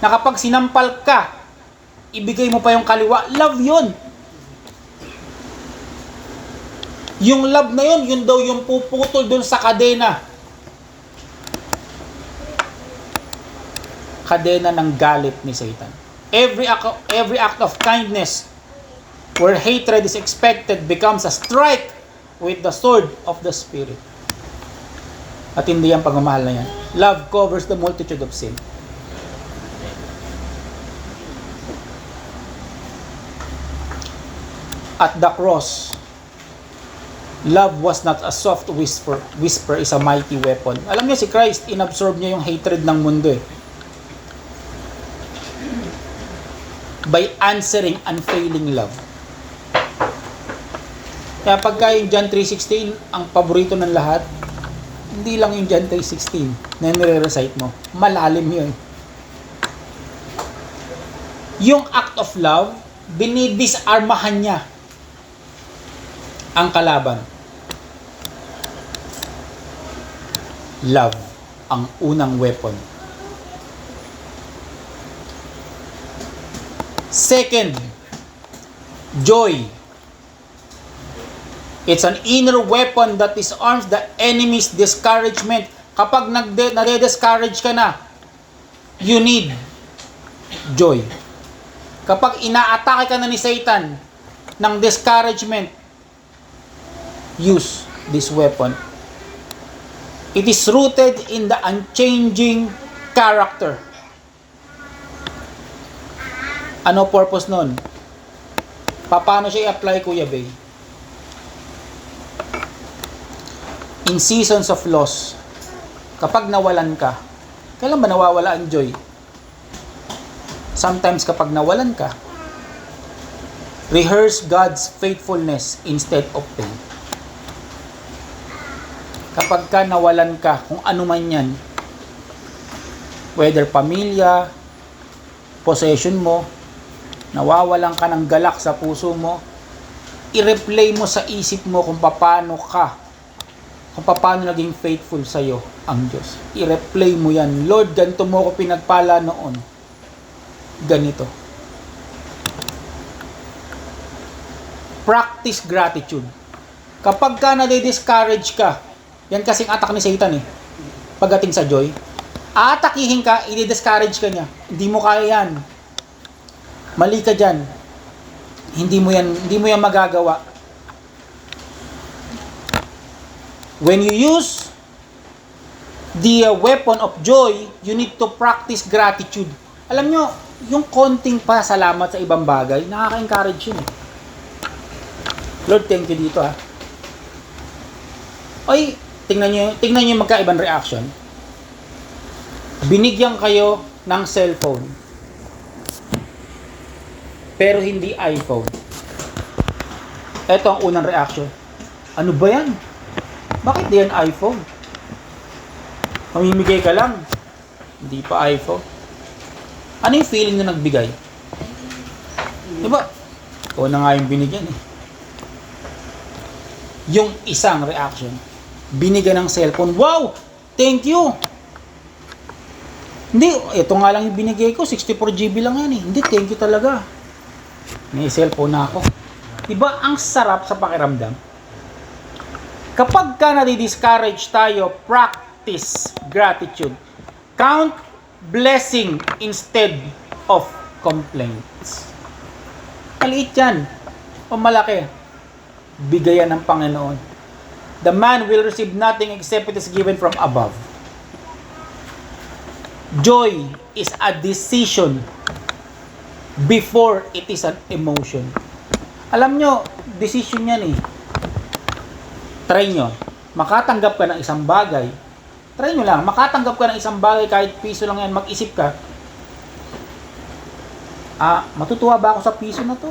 Na kapag sinampal ka, ibigay mo pa yung kaliwa, love yun. Yung love na yun, yun daw yung puputol dun sa kadena. Kadena ng galit ni Satan. Every act of kindness where hatred is expected becomes a strike with the sword of the Spirit. At hindi yan pagmamahal na yan. Love covers the multitude of sin. At the cross, love was not a soft whisper. Whisper is a mighty weapon. Alam niyo si Christ, inabsorb niya yung hatred ng mundo eh. By answering unfailing love. Kaya pagka yung John 3:16, ang paborito ng lahat, hindi lang yung John 3:16 na nire-recite mo. Malalim yun. Yung act of love, binidisarmahan niya ang kalaban. Love, ang unang weapon. Second, joy. It's an inner weapon that disarms the enemy's discouragement. Kapag nade-discourage ka na, you need joy. Kapag inaatake ka na ni Satan ng discouragement, use this weapon. It is rooted in the unchanging character. Ano purpose nun? Paano siya i-apply, Kuya Bay? In seasons of loss, kapag nawalan ka, kailan ba nawawala ang joy? Sometimes kapag nawalan ka, rehearse God's faithfulness instead of pain. Kapag ka nawalan ka, kung ano man yan, whether pamilya, possession mo, nawawalan ka ng galak sa puso mo, i-replay mo sa isip mo kung paano naging faithful sa'yo ang Diyos. I-replay mo yan. Lord, ganito mo ako pinagpala noon. Ganito. Practice gratitude. Kapag ka nade-discourage ka, yan kasing attack ni Satan eh. Pagdating sa joy, aatakihin ka, i-discourage ka niya. Hindi mo kaya yan. Mali ka dyan. Hindi mo yan magagawa. When you use the weapon of joy, you need to practice gratitude. Alam nyo, yung konting pasalamat sa ibang bagay, nakaka-encourage yun eh. Lord, thank you dito ha. Oy, tingnan nyo yung magkaibang reaction. Binigyan kayo ng cellphone, pero hindi iPhone. Ito ang unang reaction. Ano ba yan? Bakit di yan iPhone? Mamimigay ka lang. Hindi pa iPhone. Ano yung feeling na nagbigay? Diba? Ikaw na nga yung binigyan eh. Yung isang reaction, binigyan ng cellphone, wow! Thank you! Hindi, ito nga lang yung binigay ko, 64 GB lang yan eh. Hindi, thank you talaga. May cellphone na ako. Diba, ang sarap sa pakiramdam? Kapag ka nadi-discourage tayo, practice gratitude. Count blessing instead of complaints. Maliit yan. O malaki. Bigayan ng Panginoon. The man will receive nothing except it is given from above. Joy is a decision before it is an emotion. Alam nyo, decision yan eh. Try nyo. Makatanggap ka ng isang bagay. Try nyo lang. Makatanggap ka ng isang bagay kahit piso lang yan. Mag-isip ka. Matutuwa ba ako sa piso na to?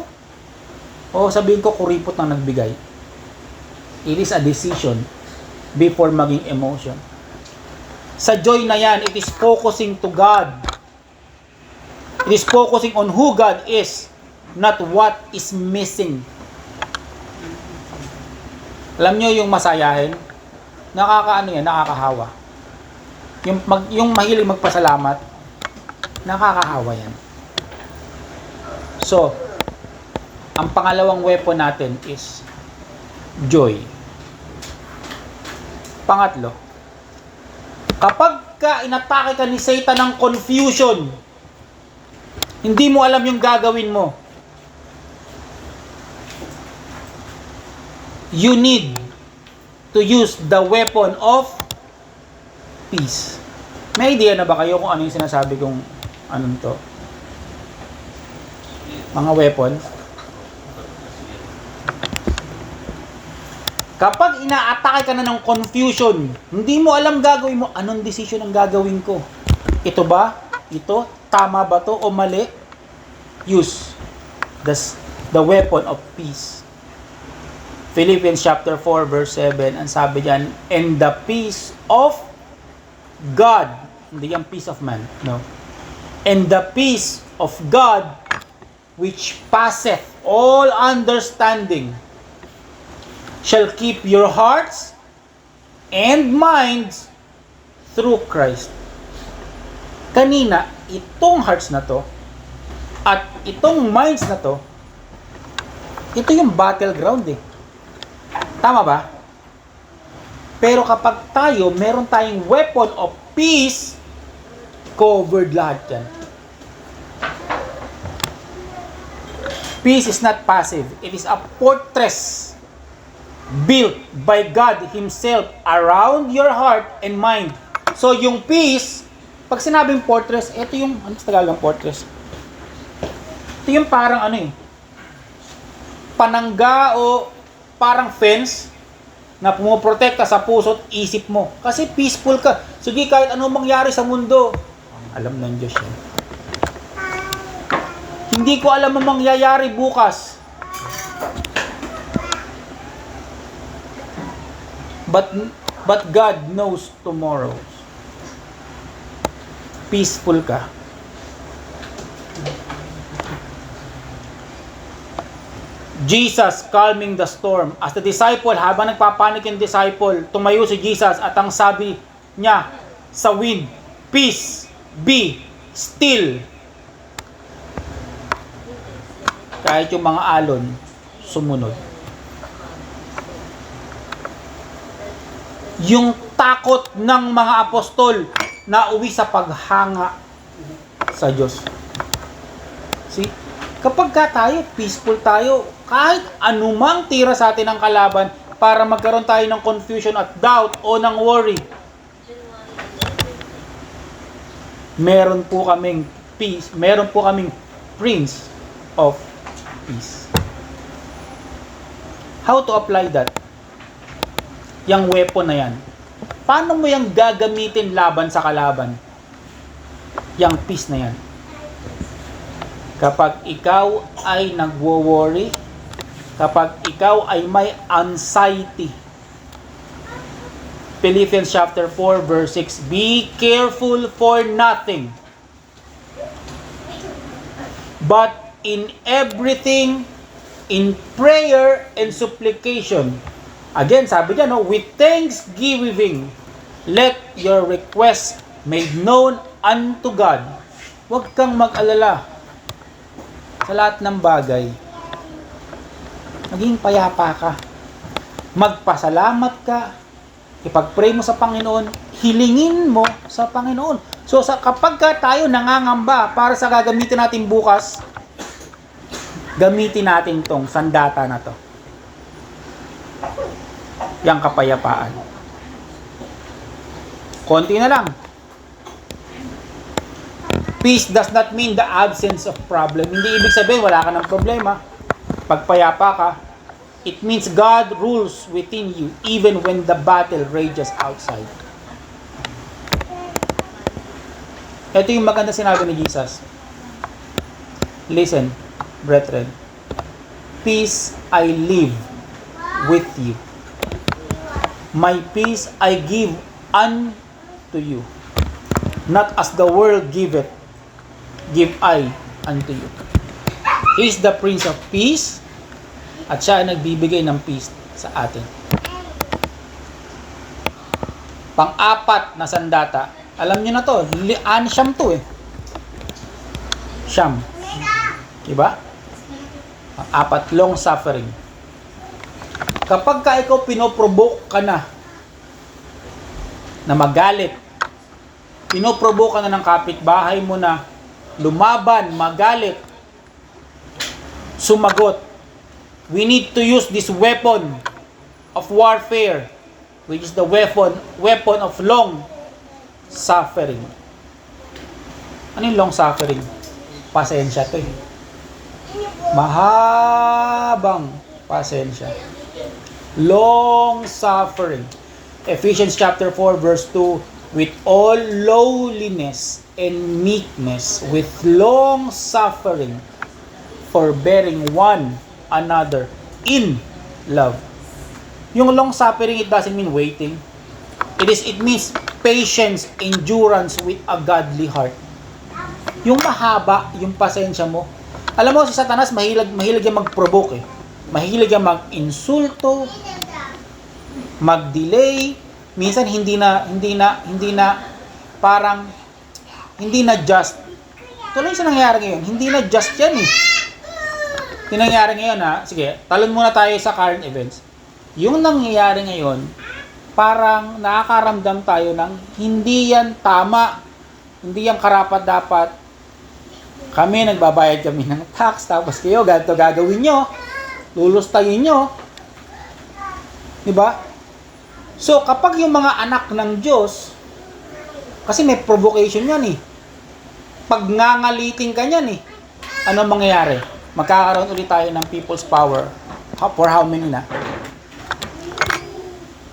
O sabihin ko, kuripot na nagbigay. It is a decision before maging emotion. Sa joy na yan, it is focusing to God. It is focusing on who God is, not what is missing. Alam nyo yung masayahin, nakakahawa. Yung mahilig magpasalamat, nakakahawa yan. So, ang pangalawang weapon natin is joy. Pangatlo, kapag inatake ka ni Satan ng confusion, hindi mo alam yung gagawin mo, you need to use the weapon of peace. May idea na ba kayo kung ano yung sinasabi kong anong to? Mga weapon. Kapag inaatake ka na ng confusion, hindi mo alam gagawin mo, anong decision ang gagawin ko? Ito ba? Ito? Tama ba to o mali? Use the weapon of peace. Philippians chapter 4 verse 7, ang sabi diyan, and the peace of God, hindi yung peace of man, no. And the peace of God which passeth all understanding shall keep your hearts and minds through Christ. Kanina, itong hearts na to at itong minds na to, ito yung battleground eh. Tama ba? Pero kapag tayo, meron tayong weapon of peace, covered lahat yan. Peace is not passive. It is a fortress built by God Himself around your heart and mind. So, yung peace, pag sinabing fortress, ito yung, ano sa Tagalog ng fortress? Ito yung parang panangga o parang fence na pumoprotekta sa puso at isip mo. Kasi peaceful ka. Sige, kahit anong mangyari sa mundo, alam ng Diyos yan. Hindi ko alam ang mangyayari bukas. But God knows tomorrow. Peaceful ka. Jesus calming the storm. As the disciple, habang nagpapanik yung disciple, tumayo si Jesus at ang sabi niya sa wind, peace, be still. Kahit yung mga alon, sumunod. Yung takot ng mga apostol na uwi sa paghanga sa Diyos. See? Kapag tayo, peaceful tayo, kahit anumang tira sa atin ng kalaban para magkaroon tayo ng confusion at doubt o ng worry, meron po kaming peace, meron po kaming Prince of Peace. How to apply that? Yang weapon na yan. Paano mo yung gagamitin laban sa kalaban? Yang peace na yan. Kapag ikaw ay nagwo-worry, kapag ikaw ay may anxiety. Philippians chapter 4 verse 6, be careful for nothing, but in everything, in prayer and supplication. Again, sabi niya, no, with thanksgiving, let your request made known unto God. Huwag kang mag-alala sa lahat ng bagay. Maging payapa ka. Magpasalamat ka. Ipag-pray mo sa Panginoon. Hilingin mo sa Panginoon. So, kapag tayo nangangamba para sa gagamitin natin bukas, gamitin natin tong sandata na to. Yang kapayapaan. Konti na lang. Peace does not mean the absence of problem. Hindi ibig sabihin wala ka ng problema. Pagpayapa ka, it means God rules within you even when the battle rages outside. Ito yung maganda sinabi ni Jesus. Listen, brethren. Peace I leave with you. My peace I give unto you. Not as the world giveth, give I unto you. He is the Prince of Peace at siya ay nagbibigay ng peace sa atin. Pang-apat na sandata. Alam niyo na to, Siyam to eh. Siyam. Diba? Pang-apat, long suffering. Kapag ka ikaw pinoprovoke ka na magalit, pinoprovoke ka na ng kapitbahay mo na lumaban, magalit, sumagot, we need to use this weapon of warfare, which is the weapon of long suffering. Ano yung long suffering? Pasensya to eh. Mahabang pasensya. Long suffering. Ephesians chapter 4 verse 2, with all lowliness and meekness, with long suffering, forbearing one another in love. Yung long suffering, it doesn't mean waiting. It means patience, endurance with a godly heart. Yung mahaba, yung pasensya mo. Alam mo, si Satanas, mahilig yung mag-provoke eh. Mahilig yung mag-insulto, mag-delay, minsan hindi na parang hindi na just. Tuloy sa nangyayari ngayon, hindi na just yan eh. Yung nangyayari ngayon ha, sige, talon muna tayo sa current events. Yung nangyayari ngayon, parang nakakaramdam tayo ng hindi yan tama, hindi yan karapat-dapat. Kami, nagbabayad kami ng tax, tapos kayo, ganito gagawin nyo, lulustayin nyo. Diba? So, kapag yung mga anak ng Diyos, kasi may provocation yan eh. Pag ngangalitin ka yan eh, ano mangyayari? Magkakaroon ulit tayo ng people's power. For how many na?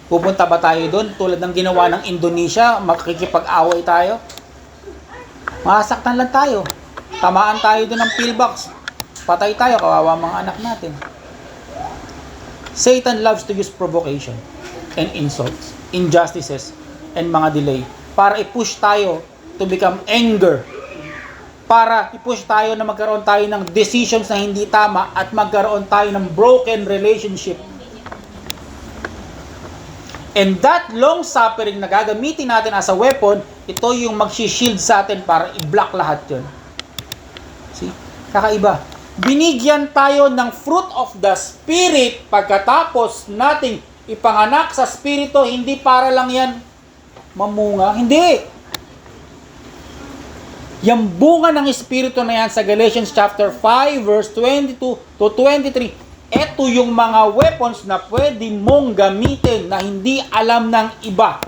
Pupunta ba tayo doon? Tulad ng ginawa ng Indonesia, makikipag-away tayo? Masaktan lang tayo. Tamaan tayo doon ng pillbox. Patay tayo, kawawa mga anak natin. Satan loves to use provocation and insults, injustices, and mga delay para i-push tayo to become anger, para i-push tayo na magkaroon tayo ng decisions na hindi tama at magkaroon tayo ng broken relationship. And that long suffering na gagamitin natin as a weapon, ito yung mag-shield sa atin para i-block lahat yun. See? Kakaiba. Binigyan tayo ng fruit of the Spirit pagkatapos nating ipanganak sa Espiritu, hindi para lang yan mamunga. Hindi. Yung bunga ng Espiritu na yan sa Galatians chapter 5 verse 22 to 23, ito yung mga weapons na pwede mong gamitin na hindi alam ng iba.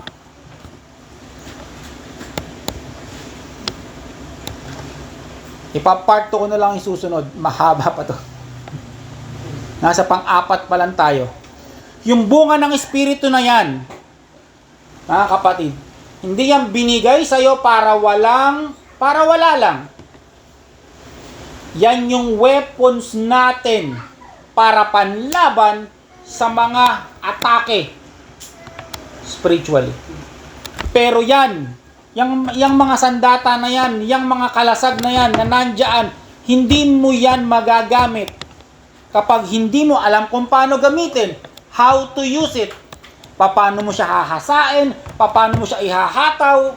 Ipapart ko na lang isusunod. Mahaba pa to. Nasa pang-apat pa lang tayo. Yung bunga ng Espiritu na yan, mga kapatid, hindi yan binigay sa'yo para wala lang. Yan yung weapons natin para panlaban sa mga atake spiritually. Pero yan, yung mga sandata na yan, yung mga kalasag na yan na nandyan, hindi mo yan magagamit kapag hindi mo alam kung paano gamitin, how to use it, paano mo siya hahasain, paano mo siya ihahataw,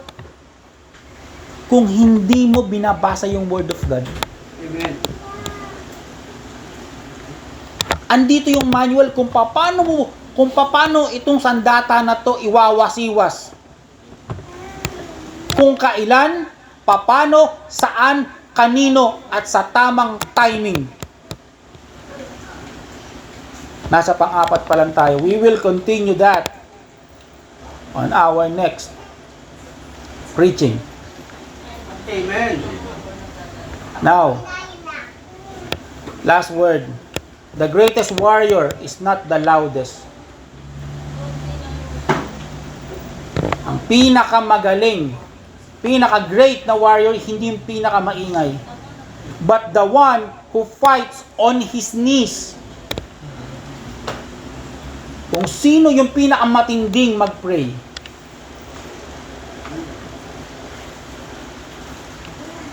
kung hindi mo binabasa yung Word of God. Amen. Andito yung manual kung paano itong sandata na to iwawasiwas. Kung kailan, paano, saan, kanino, at sa tamang timing. Nasa pang-apat pa lang tayo. We will continue that on our next preaching. Amen. Now, last word. The greatest warrior is not the loudest. Ang pinakamagaling, pinaka-great na warrior, hindi yung pinakamaingay. But the one who fights on his knees. Kung sino yung pinakamatinding mag-pray.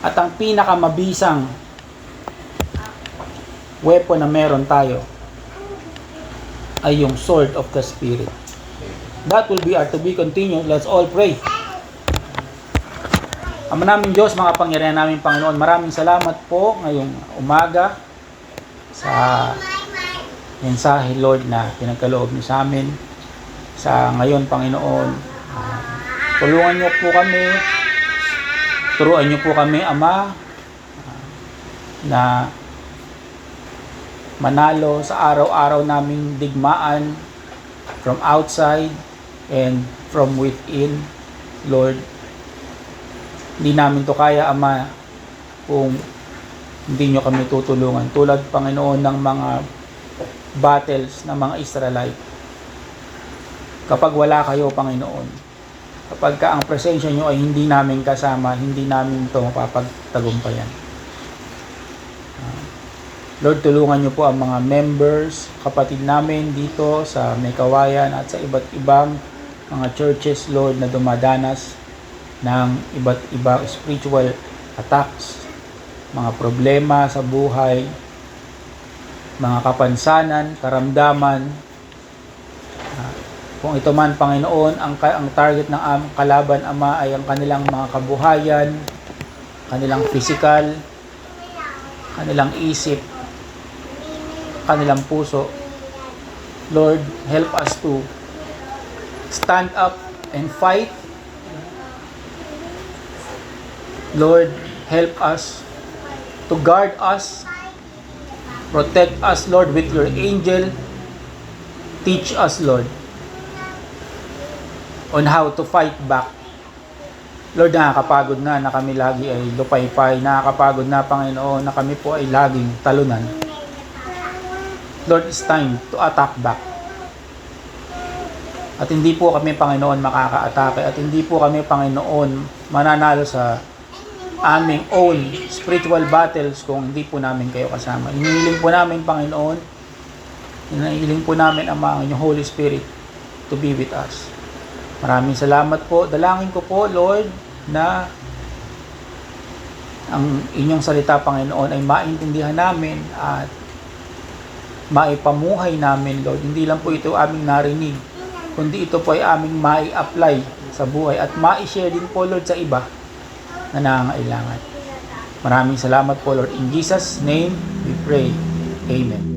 At ang pinakamabisang weapon na meron tayo ay yung sword of the Spirit. That will be our to be continued. Let's all pray. Ama namin Diyos, mga pangyarihan namin Panginoon, maraming salamat po ngayong umaga sa mensahe, Lord, na pinagkaloob niyo sa amin. Sa ngayon, Panginoon, tulungan niyo po kami, turuan niyo po kami, Ama, na manalo sa araw-araw naming digmaan from outside and from within, Lord. Hindi namin to kaya, Ama, kung hindi nyo kami tutulungan. Tulad, Panginoon, ng mga battles ng mga Israelite. Kapag wala kayo, Panginoon, kapag ang presensya nyo ay hindi namin kasama, hindi namin to mapapagtagumpayan. Lord, tulungan niyo po ang mga members, kapatid namin dito sa Mekawayan at sa iba't ibang mga churches, Lord, na dumadanas ng iba't ibang spiritual attacks, mga problema sa buhay, mga kapansanan, karamdaman. Kung ito man, Panginoon, ang target ng kalaban, Ama, ay ang kanilang mga kabuhayan, kanilang physical, kanilang isip, kanilang puso. Lord, help us to stand up and fight. Lord, help us to guard us, protect us, Lord, with your angel. Teach us, Lord, on how to fight back. Lord, nakakapagod na kami lagi ay lupaypay. Nakakapagod na, Panginoon, na kami po ay laging talunan. Lord, it's time to attack back. At hindi po kami, Panginoon, makaka-atake. At hindi po kami, Panginoon, mananalo sa aming own spiritual battles kung hindi po namin kayo kasama. Inihiling po namin, Panginoon, inihiling po namin, Ama, ang inyong Holy Spirit to be with us. Maraming salamat po. Dalangin ko po, Lord, na ang inyong salita, Panginoon, ay maintindihan namin at maipamuhay namin, Lord. Hindi lang po ito aming narinig, kundi ito po ay aming mai-apply sa buhay at mai-share din po, Lord, sa iba na nangangailangan. Maraming salamat po, Lord. In Jesus' name we pray. Amen.